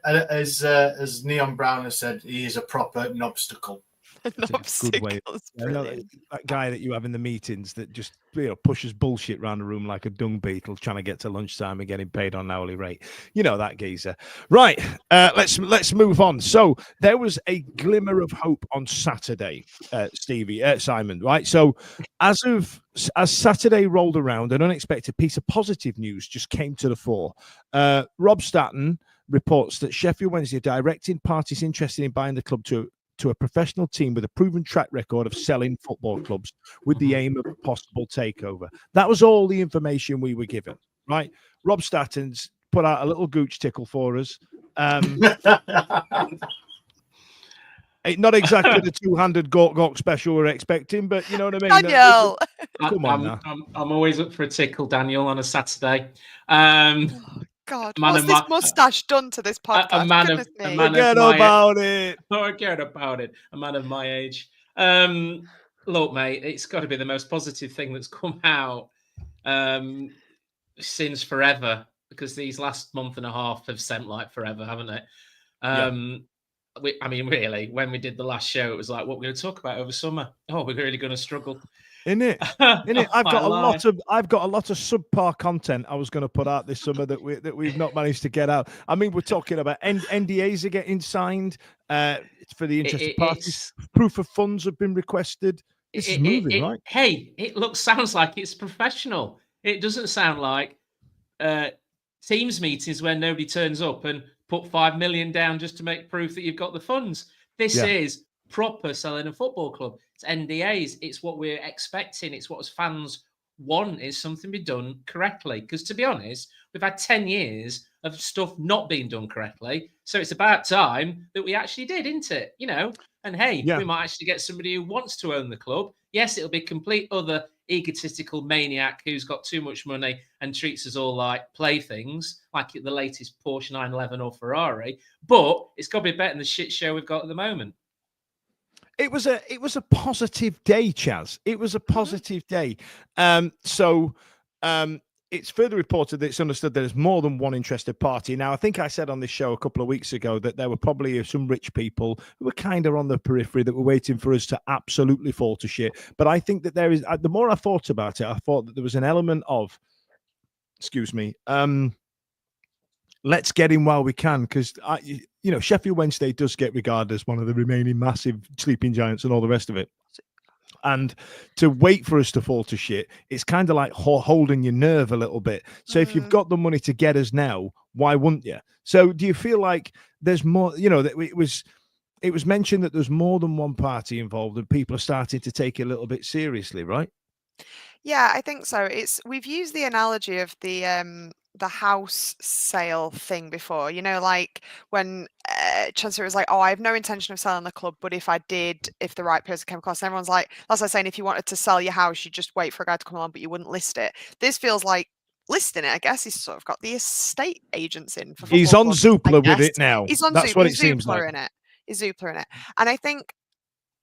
As Neon Brown has said, he is a proper knobstacle. Good way. That guy that you have in the meetings that just pushes bullshit around the room like a dung beetle, trying to get to lunchtime and getting paid on an hourly rate. You know that geezer, right? Let's move on. So there was a glimmer of hope on Saturday, Simon. Right. So as Saturday rolled around, an unexpected piece of positive news just came to the fore. Rob Statton reports that Sheffield Wednesday are directing parties interested in buying the club to a professional team with a proven track record of selling football clubs with the aim of a possible takeover. That was all the information we were given, right? Rob Statton's put out a little gooch tickle for us. Not exactly the two-handed gawk special we're expecting, but you know what I mean? Daniel! Come on now. I'm always up for a tickle, Daniel, on a Saturday. God, what's this mustache done to this podcast? Forget about it. Forget about it. A man of my age. Look, mate, it's got to be the most positive thing that's come out since forever, because these last month and a half have sent like forever, haven't they? I mean, really, when we did the last show, it was like, what we're going to talk about over summer? Oh, we're really going to struggle. Isn't it? I've got a lot of subpar content I was going to put out this summer that we've not managed to get out. I mean, we're talking about NDAs are getting signed for the interested parties. Proof of funds have been requested. This is moving, right? Hey, sounds like it's professional. It doesn't sound like Teams meetings where nobody turns up and put 5 million down just to make proof that you've got the funds. This is proper selling a football club. It's NDAs. It's what we're expecting. It's what as fans want is something be done correctly. Because to be honest, we've had 10 years of stuff not being done correctly. So it's about time that we actually did, isn't it? You know, and hey, Yeah. we might actually get somebody who wants to own the club. Yes, it'll be complete other egotistical maniac who's got too much money and treats us all like playthings, like the latest Porsche 911 or Ferrari. But it's got to be better than the shit show we've got at the moment. It was a positive day, Chaz. It was a positive day. It's further reported that it's understood there's more than one interested party. Now, I think I said on this show a couple of weeks ago that there were probably some rich people who were kind of on the periphery that were waiting for us to absolutely fall to shit. But I think that there is, the more I thought about it, I thought that there was an element of, let's get in while we can, because Sheffield Wednesday does get regarded as one of the remaining massive sleeping giants and all the rest of it. And to wait for us to fall to shit, it's kind of like holding your nerve a little bit. So if you've got the money to get us now, why wouldn't you? So do you feel like there's more? That it was mentioned that there's more than one party involved, and people are starting to take it a little bit seriously, right? Yeah, I think so. We've used the analogy of the house sale thing before. Like when Chansiri was like, "Oh, I have no intention of selling the club, but if I did, if the right person came across," and everyone's like, that's like saying if you wanted to sell your house, you just wait for a guy to come along, but you wouldn't list it. This feels like listing it. I guess he's sort of got the estate agents in for. He's on Zoopla with it now. He's on That's Zoopla. what it seems like. In it. He's Zoopla in it, and I think,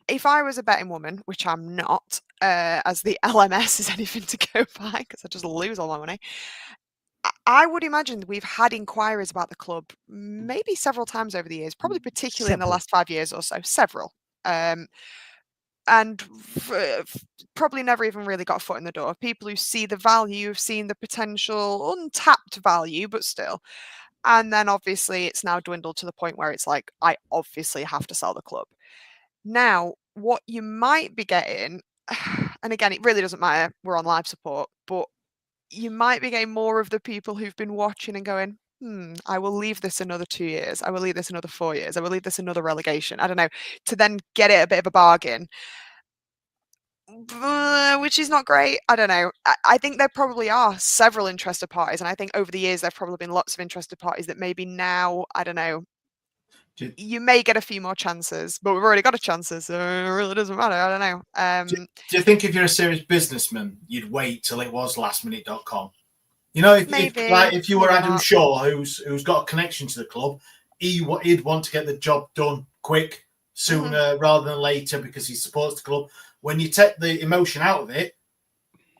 if I was a betting woman, which I'm not, as the LMS is anything to go by, because I just lose all my money, I would imagine we've had inquiries about the club maybe several times over the years, probably particularly in the last 5 years or so, several. And probably never even really got a foot in the door. People who see the value, have seen the potential, untapped value, but still. And then obviously it's now dwindled to the point where it's like, I obviously have to sell the club. Now, what you might be getting, and again, it really doesn't matter, we're on live support, but you might be getting more of the people who've been watching and going, I will leave this another 2 years. I will leave this another 4 years. I will leave this another relegation. I don't know, to then get it a bit of a bargain, which is not great. I don't know. I think there probably are several interested parties. And I think over the years, there have probably been lots of interested parties that maybe now, I don't know, you may get a few more chances, but we've already got a chances, so it really doesn't matter. I don't know. Do you think if you're a serious businessman, you'd wait till it was lastminute.com? If you were Adam Shaw, who's got a connection to the club, he'd want to get the job done quick, sooner rather than later, because he supports the club. When you take the emotion out of it,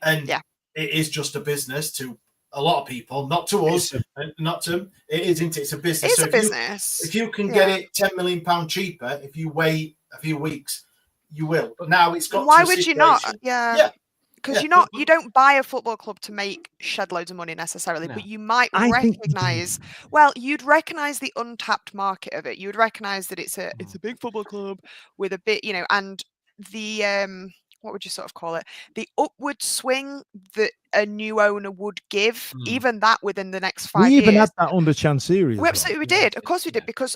and it is just a business to a lot of people, not to us, not to it isn't. It's a business. It's a business. If you can get it £10 million cheaper, if you wait a few weeks, you will. But now it's got. Why would you not? Yeah. Because you don't buy a football club to make shed loads of money necessarily, but you might recognise. Well, you'd recognise the untapped market of it. You'd recognise that it's a big football club with a bit, and the what would you sort of call it? The upward swing that a new owner would give, even that within the next 5 years. We even had that under Chansiris. We absolutely did. Of course we did, because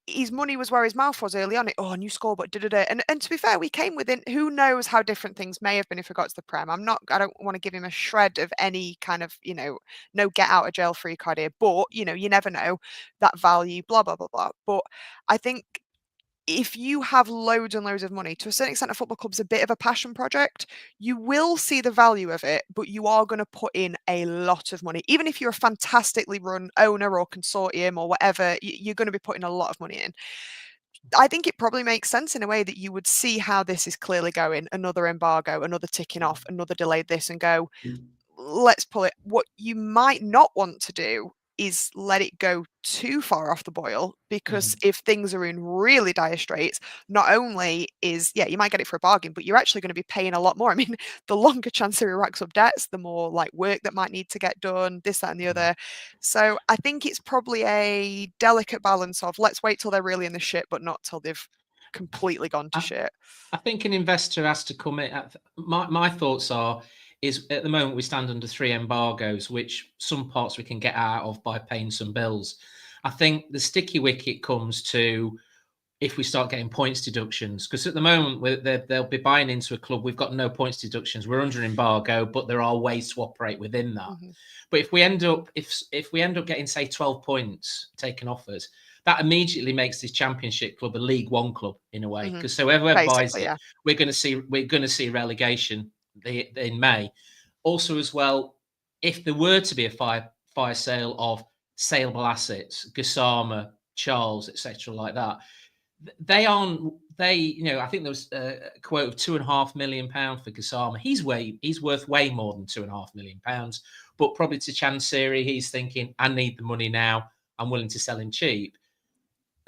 his money was where his mouth was early on. New scoreboard, and to be fair, we came within. Who knows how different things may have been if we got to the Prem? I don't want to give him a shred of any kind of no get out of jail free card here, but you never know that value. Blah blah blah blah. But I think, if you have loads and loads of money, to a certain extent, a football club's a bit of a passion project. You will see the value of it, but you are going to put in a lot of money. Even if you're a fantastically run owner or consortium or whatever, you're going to be putting a lot of money in. I think it probably makes sense in a way that you would see how this is clearly going. Another embargo, another ticking off, another delayed this, and go, let's pull it. What you might not want to do is let it go too far off the boil, because if things are in really dire straits, not only is you might get it for a bargain, but you're actually going to be paying a lot more. I mean, the longer Chansiri racks up debts, the more work that might need to get done, this, that, and the other. So I think it's probably a delicate balance of let's wait till they're really in the shit, but not till they've completely gone to shit. I think an investor has to come in. My thoughts is at the moment we stand under 3 embargoes, which some parts we can get out of by paying some bills. I think the sticky wicket comes to if we start getting points deductions, because at the moment they'll be buying into a club. We've got no points deductions. We're under embargo, but there are ways to operate within that. But if we end up getting, say, 12 points taken off us, that immediately makes this Championship club a League One club in a way, because whoever buys it, we're going to see relegation in May. Also, as well, if there were to be a fire sale of saleable assets, Gassama, Charles, etc., like that, I think there was a quote of £2.5 million for Gassama. He's worth way more than £2.5 million, but probably to Chansiri, he's thinking, I need the money now. I'm willing to sell him cheap.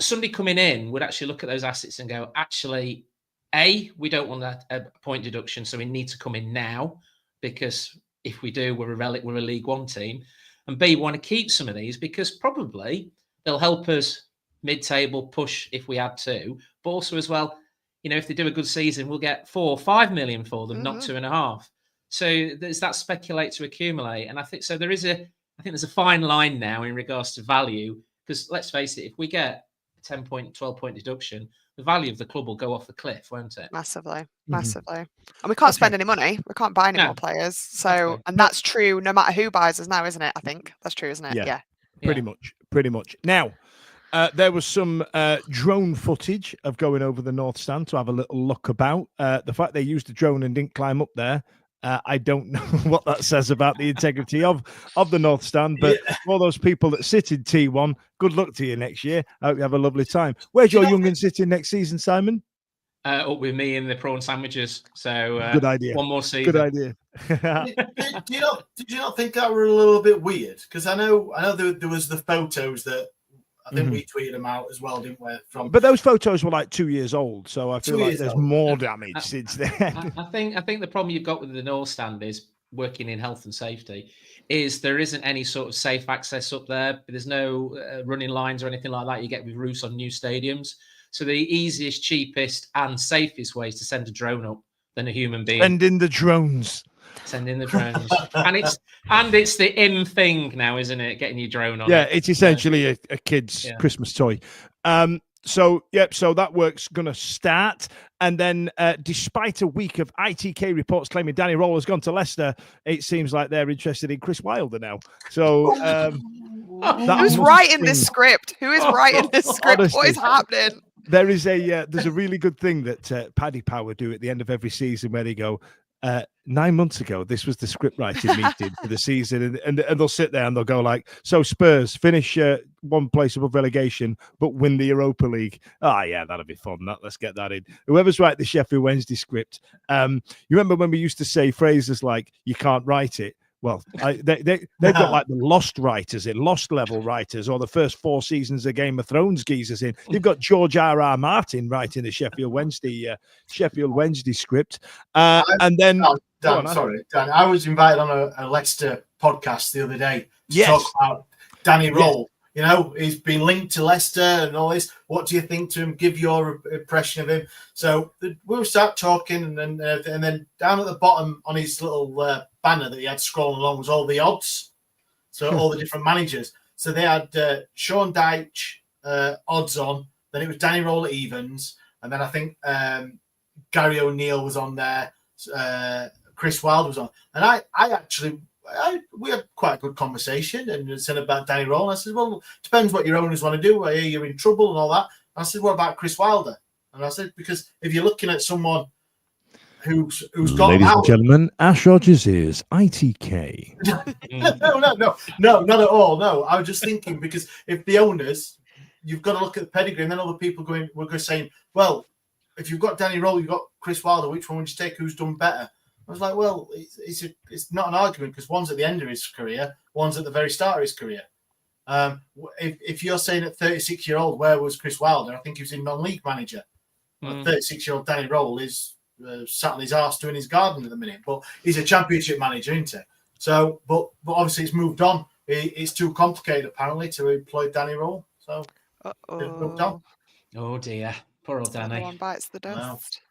Somebody coming in would actually look at those assets and go, actually, A, we don't want a point deduction, so we need to come in now, because if we do, we're a League One team. And B, we want to keep some of these because probably they'll help us mid-table push if we had to. But also as well, if they do a good season, we'll get 4 or 5 million for them, not 2.5. So there's that speculate to accumulate. And I think so. I think there's a fine line now in regards to value, because let's face it, if we get 10-point, 12-point deduction, the value of the club will go off the cliff, won't it? Massively. And we can't spend any money. We can't buy any more players. So, and that's true no matter who buys us now, isn't it? I think that's true, isn't it? Yeah. Pretty much. Now, there was some drone footage of going over the North Stand to have a little look about. The fact they used a drone and didn't climb up there, I don't know what that says about the integrity of the North Stand, but all those people that sit in T1, good luck to you next year. I hope you have a lovely time. Where's your young'un sitting next season, Simon? Up with me in the prawn sandwiches. So good idea. One more season. Good idea. Did you not think that were a little bit weird? Because I know there was the photos that I think we tweeted them out as well, didn't we? But those photos were like 2 years old, so I feel like there's more damage since then. I think the problem you've got with the North Stand is working in health and safety. Is there isn't any sort of safe access up there. There's no running lines or anything like that you get with roofs on new stadiums. So the easiest, cheapest, and safest way is to send a drone up than a human being. Send in the drones. and it's the in thing now, isn't it? Getting your drone on. Yeah, it's essentially a kid's Christmas toy. So that work's going to start. And then despite a week of ITK reports claiming Danny Roll has gone to Leicester, it seems like they're interested in Chris Wilder now. So who's writing this script? Who is writing this script? Honestly, what is happening? There's a really good thing that Paddy Power do at the end of every season where they go, 9 months ago, this was the script writing meeting for the season, and they'll sit there and they'll go like, so Spurs finish one place above relegation, but win the Europa League. Yeah, that'll be fun. Let's get that in. Whoever's writing the Sheffield Wednesday script, you remember when we used to say phrases like, you can't write it? Well, they've got like the Lost writers in, Lost level writers, or the first 4 seasons of Game of Thrones geezers in. You've got George R.R. Martin writing the Sheffield Wednesday script, and then Dan, I was invited on a Leicester podcast the other day to talk about Danny Roll. You know, he's been linked to Leicester and all this. What do you think to him? Give your impression of him. So we'll start talking, and then down at the bottom on his little banner that he had scrolling along was all the odds. So all the different managers. So they had Sean Dyche odds on. Then it was Danny Roll at evens, and then I think Gary O'Neill was on there. Chris Wilde was on, and we had quite a good conversation and said about Danny Roll. I said, well, depends what your owners want to do. You're in trouble and all that. And I said, what about Chris Wilder? And I said, because if you're looking at someone who's got ladies and gentlemen, Ash Rogers is ITK. No, not at all. No, I was just thinking, because if the owners, you've got to look at the pedigree, and then other people were saying, well, if you've got Danny Roll, you've got Chris Wilder, which one would you take? Who's done better? I was like, well, it's not an argument, because one's at the end of his career, one's at the very start of his career. If you're saying at 36-year-old, where was Chris Wilder? I think he was in non-league manager. 36-year-old Danny Roll is sat on his arse doing his garden at the minute, but he's a championship manager, isn't he? So, but obviously it's moved on. It's too complicated apparently to employ Danny Roll. So it's moved on. Oh dear, poor old Danny. One bites the dust.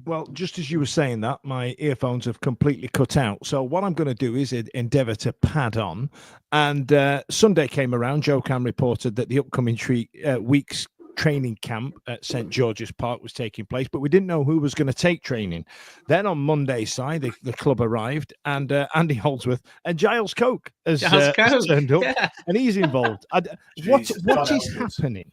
Well, just as you were saying that, my earphones have completely cut out. So what I'm going to do is endeavour to pad on. And Sunday came around. Joe Cam reported that the upcoming weeks training camp at St George's Park was taking place, but we didn't know who was going to take training. Then on Monday's side, the club arrived, and Andy Holdsworth and Giles Coke has turned up, and he's involved. What is happening?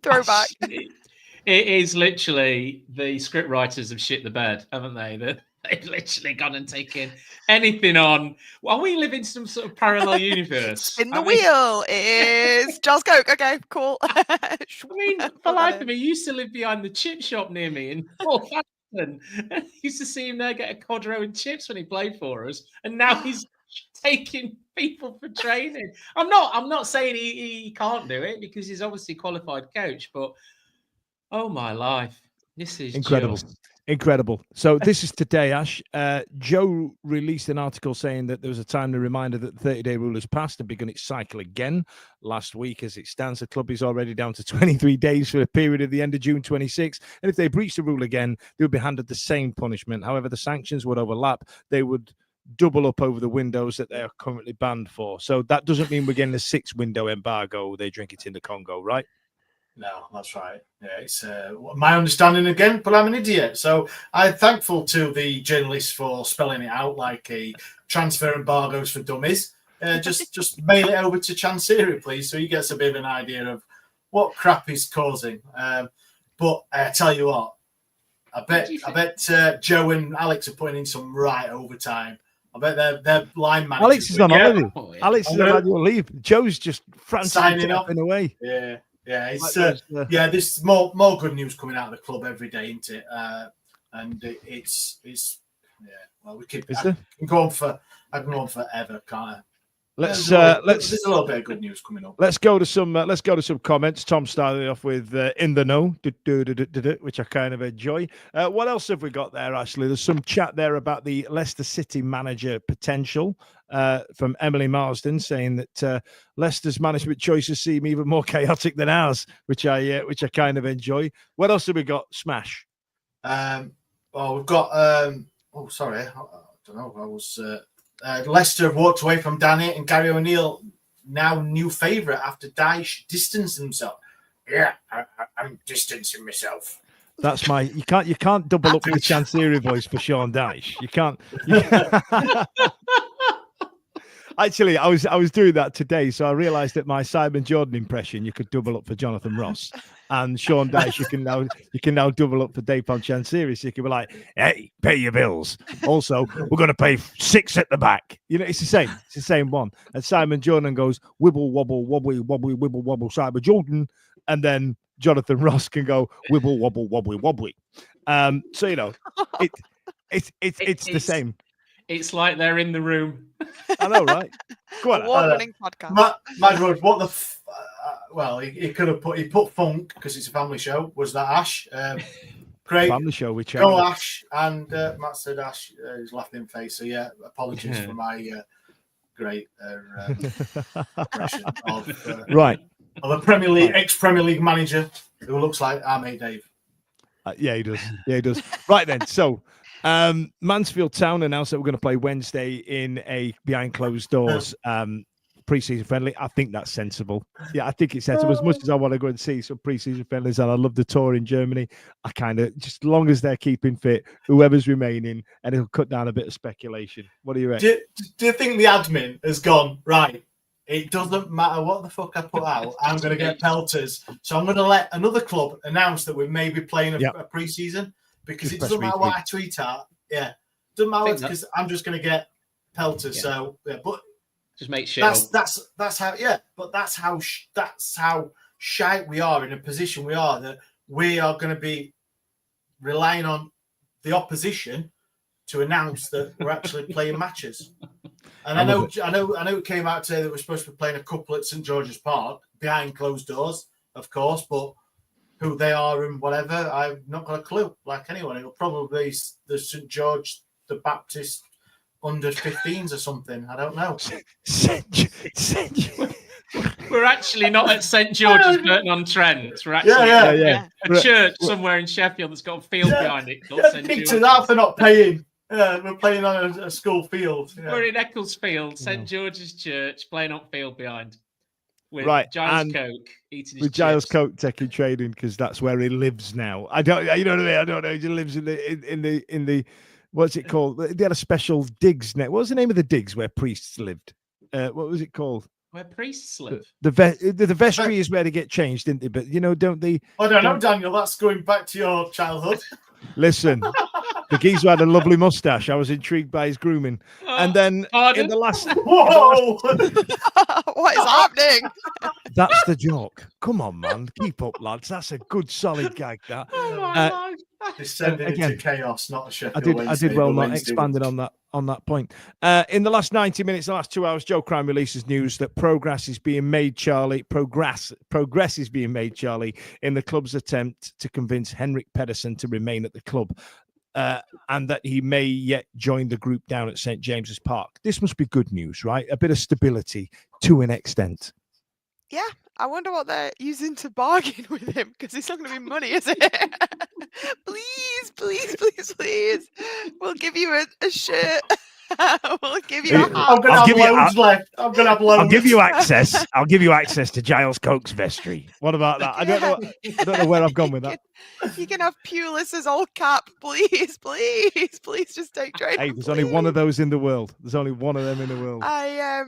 Throwback. It is literally the script writers have shit the bed, haven't they? They've literally gone and taken anything on. Well, we live in some sort of parallel universe. Spin the wheel is Giles Coke. Okay, cool. I mean, for life of me, you used to live behind the chip shop near me in Northampton. I used to see him there get a codro and chips when he played for us, and now he's taking people for training. I'm not saying he can't do it, because he's obviously a qualified coach, but oh my life, this is incredible. Incredible. So this is today, Ash. Joe released an article saying that there was a timely reminder that the 30-day rule has passed and begun its cycle again. Last week, as it stands, the club is already down to 23 days for a period of the end of June 26. And if they breach the rule again, they would be handed the same punishment. However, the sanctions would overlap. They would double up over the windows that they are currently banned for. So that doesn't mean we're getting a 6-window embargo. They drink it in the Congo, right? No, that's right. Yeah, it's my understanding again, but I'm an idiot. So I'm thankful to the journalists for spelling it out like a transfer embargoes for dummies. Just mail it over to Chansiri, please, so he gets a bit of an idea of what crap he's causing. But I tell you what, I bet Joe and Alex are putting in some right overtime. I bet their line managers. Alex is on holiday. Alex is on annual leave. Joe's just frantically tapping away. Yeah. Yeah, it's there's more good news coming out of the club every day, isn't it? And it's well, I can go on forever, can't I? There's a little bit of good news coming up. Let's go to some comments. Tom started off with in the know, which I kind of enjoy. What else have we got there, Ashley? There's some chat there about the Leicester City manager potential from Emily Marsden, saying that Leicester's management choices seem even more chaotic than ours, which I kind of enjoy. What else have we got? Smash. Well, we've got. Sorry, I don't know. I was. Leicester have walked away from Danny and Gary O'Neill, now new favourite after Dyche distanced himself. Yeah, I'm distancing myself. That's my. You can't double up with the Chansiri voice for Sean Dyche. You can't. Actually, I was doing that today, so I realised that my Simon Jordan impression you could double up for Jonathan Ross, and Sean Dyche you can now double up for Dapon Chansiris. So you can be like, "Hey, pay your bills." Also, we're going to pay 6 at the back. You know, it's the same. It's the same one. And Simon Jordan goes wibble wobble wobbly wobbly wibble wobble Simon Jordan, and then Jonathan Ross can go wibble wobble wobbly wobbly. So you know, it's the same. It's like they're in the room. I know, right? Go on. Award-winning podcast. Mad Road, what the? Well, he could have put funk because it's a family show. Was that Ash? Great family show. We checked. Go Ash, and Matt said Ash. His laughing face. So yeah, apologies for my great impression of right of a Premier League ex-Premier League manager who looks like our mate Dave. Yeah, he does. Yeah, he does. Right then, so. Mansfield Town announced that we're going to play Wednesday in a behind closed doors pre-season friendly. I think that's sensible. Yeah, I think it's sensible. As much as I want to go and see some pre-season friendlies, and I love the tour in Germany, I kind of, just as long as they're keeping fit, whoever's remaining, and it'll cut down a bit of speculation. What do you reckon? Do you think the admin has gone, right, it doesn't matter what the fuck I put out, I'm going to get pelters, so I'm going to let another club announce that we're maybe playing a pre-season? Because it doesn't matter what I tweet out. Yeah. Doesn't matter because I'm just going to get pelters. Yeah. So, yeah, but just make sure that's how, yeah, but that's how shite we are in a position we are, that we are going to be relying on the opposition to announce that we're actually playing matches. And I know it came out today that we're supposed to be playing a couple at St George's Park behind closed doors, of course, but who they are and whatever, I've not got a clue. Like anyone, it'll probably be the St George the Baptist under 15s or something. I don't know. We're actually not at St George's Burton-on-Trent. We're actually a church somewhere in Sheffield that's got a field behind it. Kicked us out for not paying. We're playing on a school field. Yeah. We're in Ecclesfield, St George's Church, playing on field behind. with Right, Giles and Coke eating his with Giles chips. Coke taking training because that's where he lives now. I don't, you know what I mean? I don't know. He lives in the what's it called? They had a special digs net. What was the name of the digs where priests lived? What was it called? Where priests live. The vestry is where they get changed, didn't they? But don't they? I don't know, Daniel. That's going back to your childhood. Listen, the geezer had a lovely mustache. I was intrigued by his grooming, and then in the last, Whoa! What is happening? that's the joke. Come on, man, keep up, lads. That's a good, solid gag. That. Oh my life. Descending Again, into chaos, not a Sheffield I did well not Wednesday expanding week. on that point. In the last 90 minutes, the last 2 hours, Joe Crime releases news that progress is being made, Charlie, in the club's attempt to convince Henrik Pedersen to remain at the club, and that he may yet join the group down at St. James's Park. This must be good news, right? A bit of stability to an extent. Yeah, I wonder what they're using to bargain with him, because it's not going to be money, is it? Please, please, please, please. We'll give you a shirt. We'll give you a hat. I'm going to have loads left. I'm going to have loads. I'll give you access. I'll give you access to Giles Coke's vestry. What about that? I don't know where I've gone with that. You can have Pulis's old cap, please, please, please. Just take training. Hey, there's only one of those in the world. There's only one of them in the world. I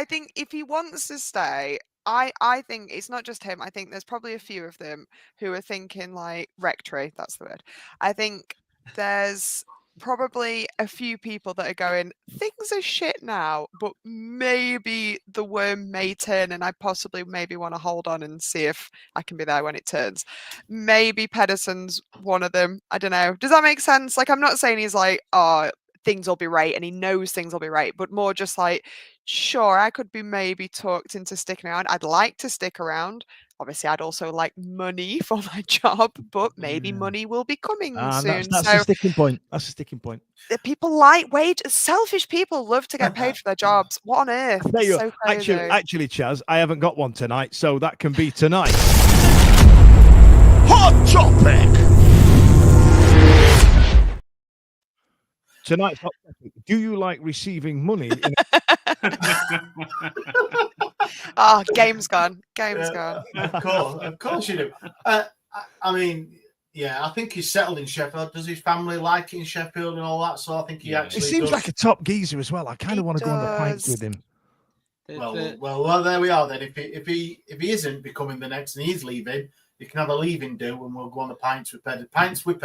think if he wants to stay, I think it's not just him. I think there's probably a few of them who are thinking like rectory. That's the word. I think there's probably a few people that are going, things are shit now, but maybe the worm may turn, and I possibly maybe want to hold on and see if I can be there when it turns. Maybe Pedersen's one of them. I don't know. Does that make sense? Like, I'm not saying he's like, oh, things will be right, and he knows things will be right, but more just like, sure, I could be maybe talked into sticking around. I'd like to stick around. Obviously, I'd also like money for my job, but maybe money will be coming soon. That's a sticking point. That's a sticking point. The people like selfish people love to get paid for their jobs. What on earth? So crazy. Actually, Chaz, I haven't got one tonight, so that can be tonight. Hot topic. Tonight's hot topic. Do you like receiving money? Oh, game's gone. Game's gone. Of course you do. I mean, yeah, I think he's settled in Sheffield. Does his family like it in Sheffield and all that? So I think he actually. He seems like a top geezer as well. I kind of want to go on the pints with him. Well, there we are then. If he isn't becoming the next and he's leaving, you can have a leaving do, and we'll go on the pints with Pedersen. Pints with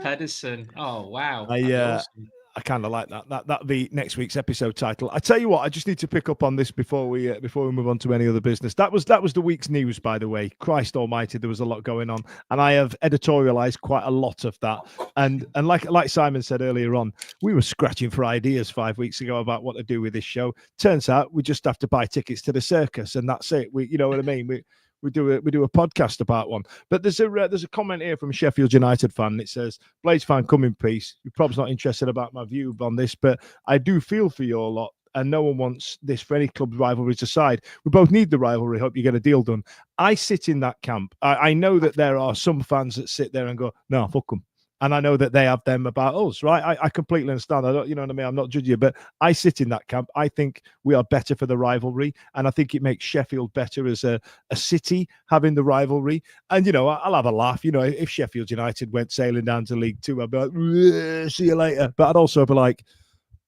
Pedersen. Oh wow! I kind of like that. That'll be next week's episode title. I tell you what, I just need to pick up on this before we move on to any other business. That was the week's news, by the way. Christ Almighty, there was a lot going on, and I have editorialized quite a lot of that. And like Simon said earlier on, we were scratching for ideas 5 weeks ago about what to do with this show. Turns out we just have to buy tickets to the circus, and that's it. You know what I mean? We do a podcast about one. But there's a comment here from a Sheffield United fan. It says, Blades fan, come in peace. You're probably not interested about my view on this, but I do feel for you a lot, and no one wants this for any club rivalries aside. We both need the rivalry. Hope you get a deal done. I sit in that camp. I know that there are some fans that sit there and go, no, fuck them. And I know that they have them about us, right? I completely understand. I don't, you know what I mean? I'm not judging you, but I sit in that camp. I think we are better for the rivalry, and I think it makes Sheffield better as a city having the rivalry. And, you know, I'll have a laugh. You know, if Sheffield United went sailing down to League Two, I'd be like, see you later. But I'd also be like,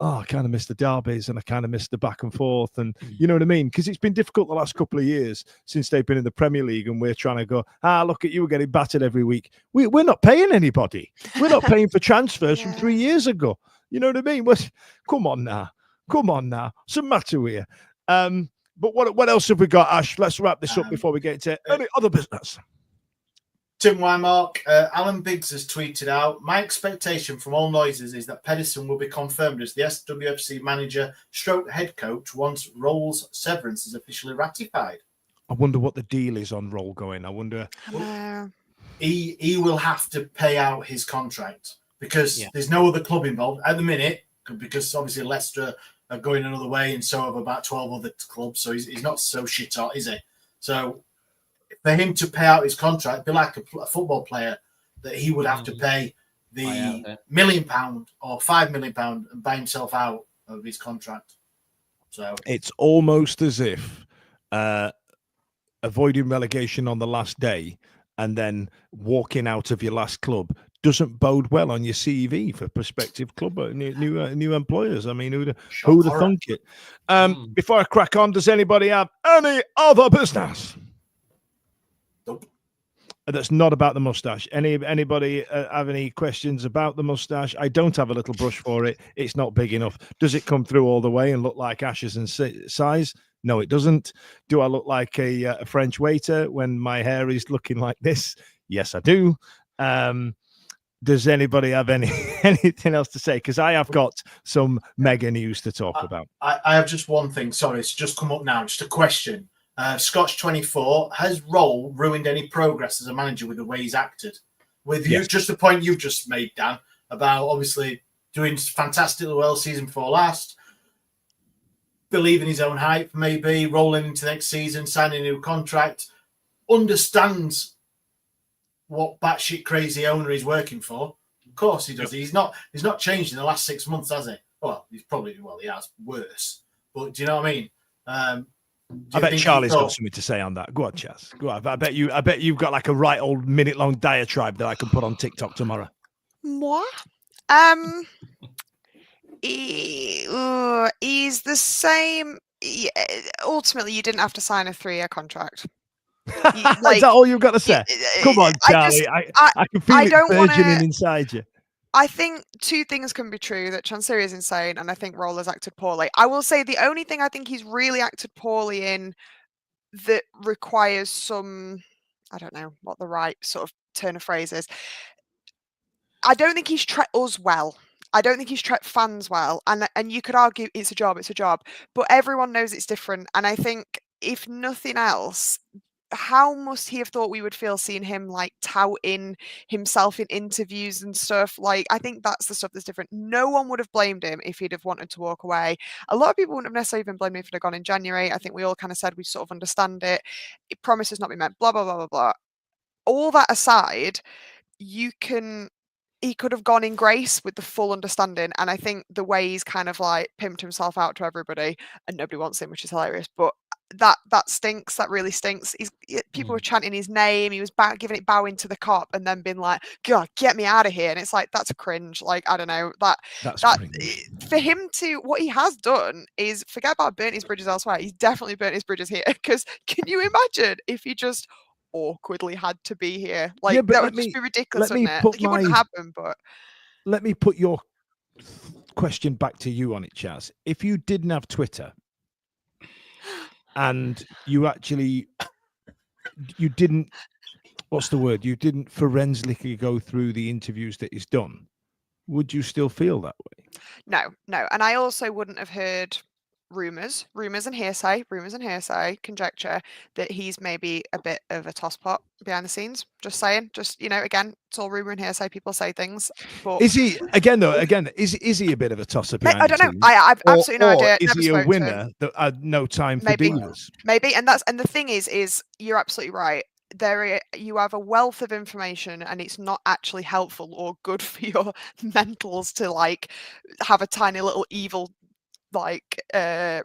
oh, I kind of miss the derbies, and I kind of miss the back and forth. And you know what I mean? Because it's been difficult the last couple of years since they've been in the Premier League, and we're trying to go, look at you, we're getting battered every week. We're not paying anybody. We're not paying for transfers from 3 years ago. You know what I mean? Come on now. What's the matter with you? But what else have we got, Ash? Let's wrap this up before we get into any other business. Tim Wymark, Alan Biggs has tweeted out, my expectation from all noises is that Pedersen will be confirmed as the SWFC manager / head coach once Roll's severance is officially ratified. I wonder what the deal is on Roll going. I wonder. He will have to pay out his contract because there's no other club involved at the minute, because obviously Leicester are going another way and so have about 12 other clubs. So he's not so shit hot, is he? So for him to pay out his contract, be like a football player that he would have to pay the £1 million or £5 million and buy himself out of his contract. So it's almost as if avoiding relegation on the last day and then walking out of your last club doesn't bode well on your CV for prospective club new employers. I mean, who'd have thunk it? Before I crack on, does anybody have any other business? Nope. That's not about the mustache. Anybody have any questions about the mustache? I don't have a little brush for it. It's not big enough. Does it come through all the way and look like Ashes and size? No, it doesn't. Do I look like a French waiter when my hair is looking like this? Yes, I do. Does anybody have anything else to say? Because I have got some mega news to talk about. I have just one thing. Sorry, it's just come up now. Just a question. Scotch24, has Roll ruined any progress as a manager with the way he's acted? With you, just the point you've just made, Dan, about obviously doing fantastically well season before last, believing his own hype, maybe rolling into next season, signing a new contract, understands what batshit crazy owner he's working for. Of course he does. He's not changed in the last 6 months, has he? Well, he has worse. But do you know what I mean? I bet Charlie's got something to say on that. Go on, Chaz. Go on. I bet you've got like a right old minute-long diatribe that I can put on TikTok tomorrow. Moi? He's the same. Ultimately, you didn't have to sign a 3-year contract. Is that all you've got to say? Come on, Charlie. I can feel it burgeoning inside you. I think two things can be true, that Chansiri is insane, and I think Roll has acted poorly. I will say the only thing I think he's really acted poorly in that requires some, I don't know what the right sort of turn of phrase is. I don't think he's treated us well. I don't think he's treated fans well. And you could argue it's a job, but everyone knows it's different. And I think if nothing else, how must he have thought we would feel seeing him like touting himself in interviews and stuff? Like, I think that's the stuff that's different. No one would have blamed him if he'd have wanted to walk away. A lot of people wouldn't have necessarily even blamed him if he'd have gone in January. I think we all kind of said we sort of understand it. Promises not been met, blah, blah, blah, blah, blah. All that aside, he could have gone in grace with the full understanding. And I think the way he's kind of like pimped himself out to everybody, and nobody wants him, which is hilarious, but that stinks. That really stinks. People were chanting his name. He was giving it bowing to the cop, and then being like, "God, get me out of here!" And it's like, that's cringe. Like, I don't know, that's for him to, what he has done is, forget about burnt his bridges elsewhere. He's definitely burnt his bridges here. Because can you imagine if he just awkwardly had to be here? Like, that would just be ridiculous, wouldn't it? Like, it wouldn't happen. But let me put your question back to you on it, Chaz. If you didn't have Twitter, and you didn't, what's the word? You didn't forensically go through the interviews that he's done, would you still feel that way? No. And I also wouldn't have heard rumors and hearsay, conjecture that he's maybe a bit of a tosspot behind the scenes. Just saying, again, it's all rumor and hearsay. People say things, but is he is he a bit of a tosser? I don't know. I've absolutely no idea. Is he a winner that had no time for dealers? Maybe, and the thing is you're absolutely right. You have a wealth of information, and it's not actually helpful or good for your mentals to like have a tiny little evil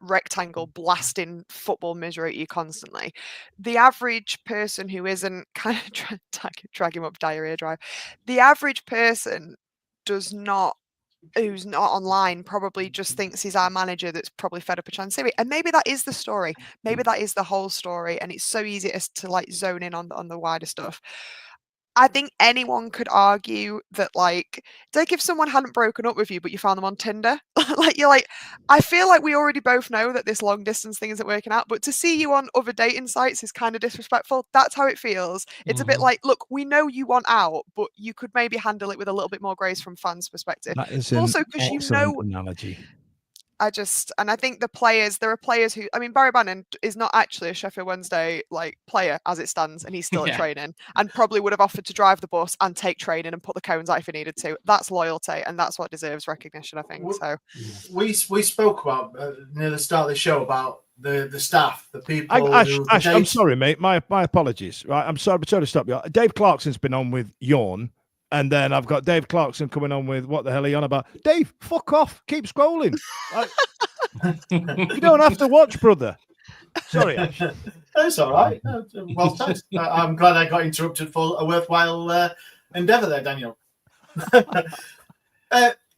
rectangle blasting football misery at you constantly. The average person who isn't kind of drag him up diarrhea drive, the average person who's not online probably just thinks he's our manager that's probably fed up a Chansiri, and maybe that is the story. Maybe that is the whole story, and it's so easy to like zone in on the wider stuff. I think anyone could argue that, like if someone hadn't broken up with you, but you found them on Tinder, I feel like we already both know that this long distance thing isn't working out, but to see you on other dating sites is kind of disrespectful. That's how it feels. It's a bit like, look, we know you want out, but you could maybe handle it with a little bit more grace from fans' perspective. That is also because analogy. I think there are players who, Barry Bannon is not actually a Sheffield Wednesday player as it stands, and he's still at training, and probably would have offered to drive the bus and take training and put the cones out if he needed to. That's loyalty, and that's what deserves recognition, I think. So we spoke about near the start of the show about the staff, the people. Ash, I'm sorry, mate. My apologies. Right, I'm sorry to stop you. Dave Clarkson's been on with Yawn. And then I've got Dave Clarkson coming on with what the hell are you on about? Dave, fuck off. Keep scrolling. You don't have to watch, brother. Sorry, Ash. That's all right. Well said. I'm glad I got interrupted for a worthwhile endeavour there, Daniel.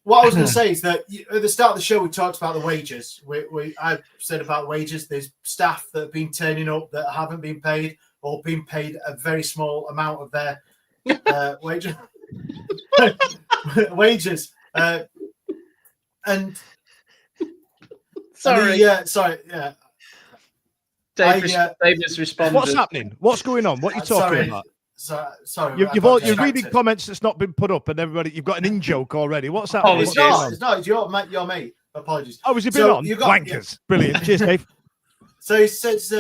What I was going to say is that at the start of the show, we talked about the wages. I said about wages. There's staff that have been turning up that haven't been paid or been paid a very small amount of their wages. Wages. And sorry. Yeah. David's responded. What's happening? What's going on? What are you talking about? Sorry, you're reading comments that's not been put up, and everybody, you've got an in-joke already. What's happening? It's not. It's your mate. Apologies. Oh, has it been on? Wankers. Brilliant. Cheers, Dave. So he says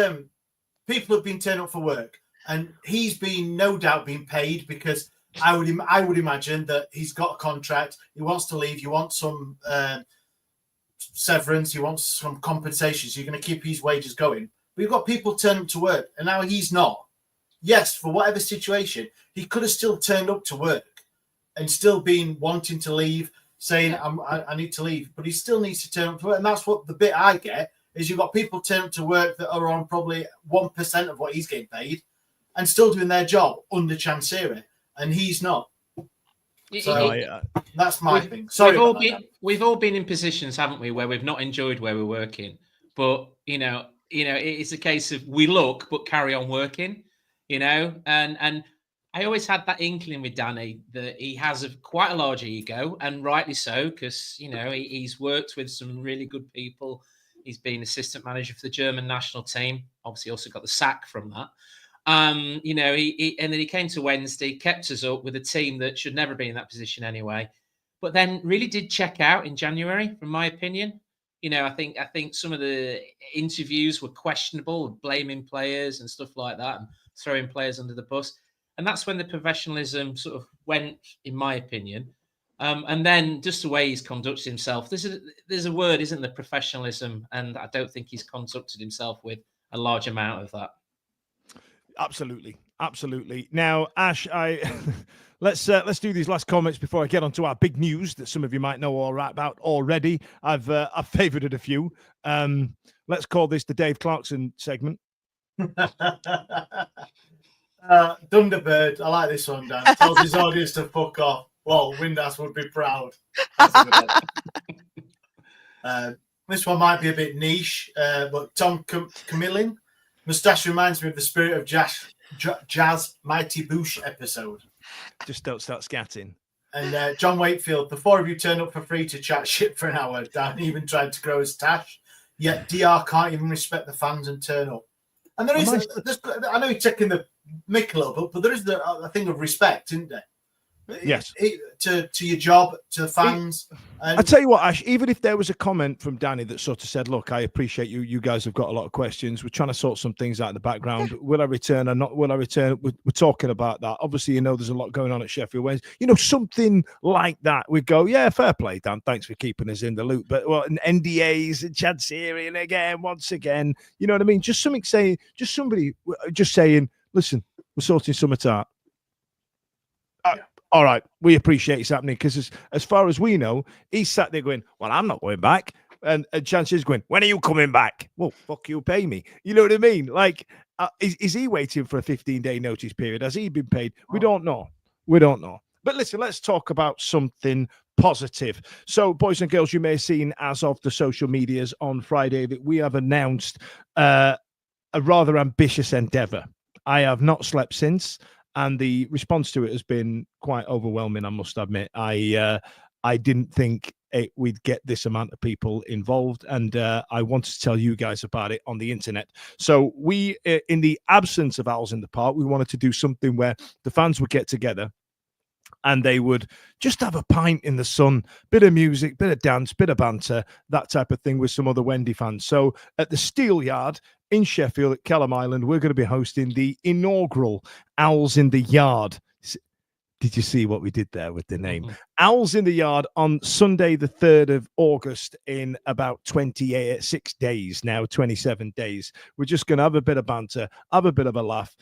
people have been turning up for work, and he's been no doubt being paid because I would imagine that he's got a contract. He wants to leave. He wants some severance. He wants some compensation. So you're going to keep his wages going. But you've got people turning up to work, and now he's not. Yes, for whatever situation, he could have still turned up to work and still been wanting to leave, saying, I need to leave. But he still needs to turn up to work. And that's what the bit I get is you've got people turning up to work that are on probably 1% of what he's getting paid and still doing their job under Chansiri. And he's not. So that's my thing. Sorry. We've all been in positions, haven't we, where we've not enjoyed where we're working. But, it's a case of we look, but carry on working. And I always had that inkling with Danny that he has quite a large ego, and rightly so, because he's worked with some really good people. He's been assistant manager for the German national team. Obviously, also got the sack from that. And then he came to Wednesday, kept us up with a team that should never be in that position anyway. But then really did check out in January, from my opinion. I think some of the interviews were questionable, blaming players and stuff like that, and throwing players under the bus. And that's when the professionalism sort of went, in my opinion. And then just the way he's conducted himself, there's a word, isn't there, professionalism, and I don't think he's conducted himself with a large amount of that. Absolutely. Now, Ash, let's do these last comments before I get on to our big news that some of you might know all right about already. I've favoured a few. Let's call this the Dave Clarkson segment. Thunderbird, I like this one, Dan. Tells his audience to fuck off. Well, Windass would be proud. This one might be a bit niche, but Tom Camillin, moustache reminds me of the Spirit of Jazz Mighty Boosh episode. Just don't start scatting. And John Wakefield, the four of you turned up for free to chat shit for an hour. Dan even tried to grow his tash, yet DR can't even respect the fans and turn up. And there is, I know you're taking the mick a little bit, but there is a thing of respect, isn't there? Yes. To your job, to the fans. I tell you what, Ash, even if there was a comment from Danny that sort of said, look, I appreciate you. You guys have got a lot of questions. We're trying to sort some things out in the background. Will I return or not? Will I return? We're talking about that. Obviously, there's a lot going on at Sheffield Wednesday. Something like that. We go, yeah, fair play, Dan. Thanks for keeping us in the loop. But NDAs and Chansiri, and once again, you know what I mean? Just somebody saying, listen, we're sorting something out. All right, we appreciate it's happening because as far as we know, he's sat there going, well, I'm not going back. And Chansiri's going, when are you coming back? Well, fuck you, pay me. You know what I mean? Like, is he waiting for a 15-day notice period? Has he been paid? We don't know. But listen, let's talk about something positive. So, boys and girls, you may have seen as of the social medias on Friday that we have announced a rather ambitious endeavour. I have not slept since. And the response to it has been quite overwhelming, I must admit. I didn't think we'd get this amount of people involved, and I wanted to tell you guys about it on the internet. So we, in the absence of Owls in the Park, we wanted to do something where the fans would get together and they would just have a pint in the sun, bit of music, bit of dance, bit of banter, that type of thing with some other Wendy fans. So at the Steel Yard in Sheffield at Kelham Island, we're going to be hosting the inaugural Owls in the Yard. Did you see what we did there with the name? Mm-hmm. Owls in the Yard on Sunday, the 3rd of August in about 26 days now, 27 days. We're just going to have a bit of banter, have a bit of a laugh.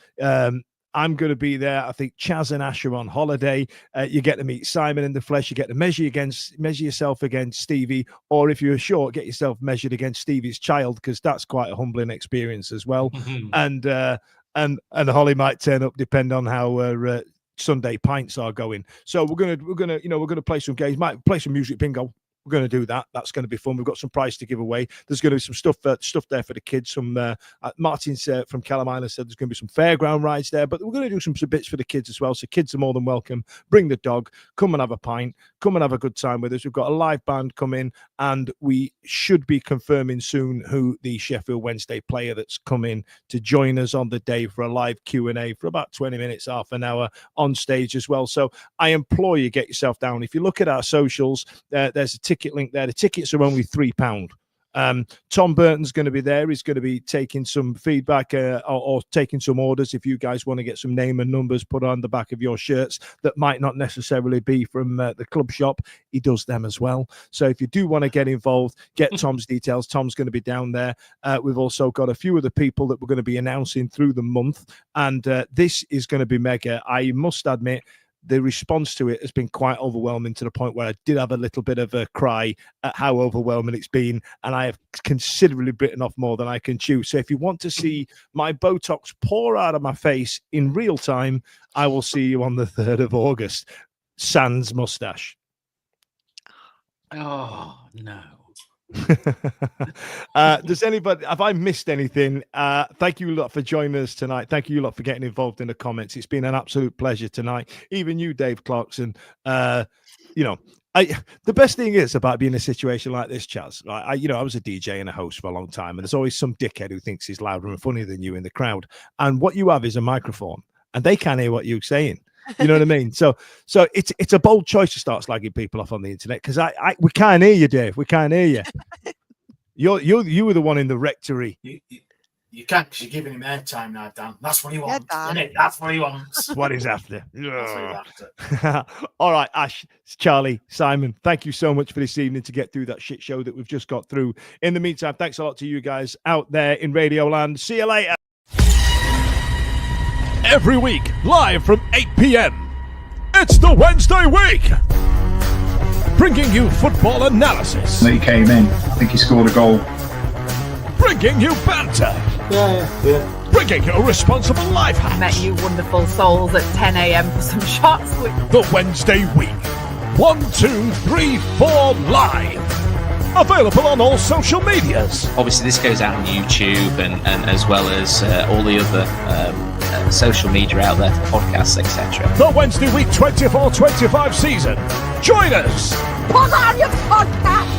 I'm going to be there. I think Chaz and Ash are on holiday. You get to meet Simon in the flesh. You get to measure yourself against Stevie, or if you're short, get yourself measured against Stevie's child, because that's quite a humbling experience as well. And Holly might turn up, depend on how Sunday pints are going. So we're gonna play some games, might play some music bingo. We're going to do that. That's going to be fun. We've got some prize to give away. There's going to be some stuff there for the kids. Some Martin from Callum Island said there's going to be some fairground rides there, but we're going to do some bits for the kids as well. So kids are more than welcome. Bring the dog. Come and have a pint. Come and have a good time with us. We've got a live band coming, and we should be confirming soon who the Sheffield Wednesday player that's coming to join us on the day for a live Q&A for about 20 minutes, half an hour on stage as well. So I implore you, get yourself down. If you look at our socials, there's a ticket link there. The tickets are only £3. Tom Burton's going to be there. He's going to be taking some feedback or taking some orders. If you guys want to get some name and numbers put on the back of your shirts that might not necessarily be from the club shop, he does them as well. So if you do want to get involved, get Tom's details. Tom's going to be down there. We've also got a few of the people that we're going to be announcing through the month, and this is going to be mega. I must admit, the response to it has been quite overwhelming, to the point where I did have a little bit of a cry at how overwhelming it's been, and I have considerably bitten off more than I can chew. So if you want to see my Botox pour out of my face in real time, I will see you on the 3rd of August. Sans mustache. Oh, no. Does anybody, have I missed anything? Thank you a lot for joining us tonight. Thank you a lot for getting involved in the comments. It's been an absolute pleasure tonight. Even you, Dave Clarkson. The best thing is about being in a situation like this, Chaz. I was a DJ and a host for a long time, and there's always some dickhead who thinks he's louder and funnier than you in the crowd. And what you have is a microphone, and they can't hear what you're saying. You know what I mean? So it's a bold choice to start slagging people off on the internet, because we can't hear you, Dave. We can't hear you. You were the one in the rectory. You can't, because you're giving him airtime now, Dan. That's what he wants. Dan. Isn't it? That's what he wants. What he's after. That's what he's after. All right, Ash, Charlie, Simon, thank you so much for this evening to get through that shit show that we've just got through. In the meantime, thanks a lot to you guys out there in Radio Land. See you later. Every week, live from 8 p.m. It's the Wednesday week, bringing you football analysis. He came in. I think he scored a goal. Bringing you banter. Yeah. Bringing you responsible life hacks. Met you wonderful souls at 10 a.m. for some shots. The Wednesday week. 1, 2, 3, 4 live. Available on all social medias. Obviously, this goes out on YouTube and as well as all the other social media out there for podcasts, etc. The Wednesday week 24-25 season. Join us. Put on your podcast.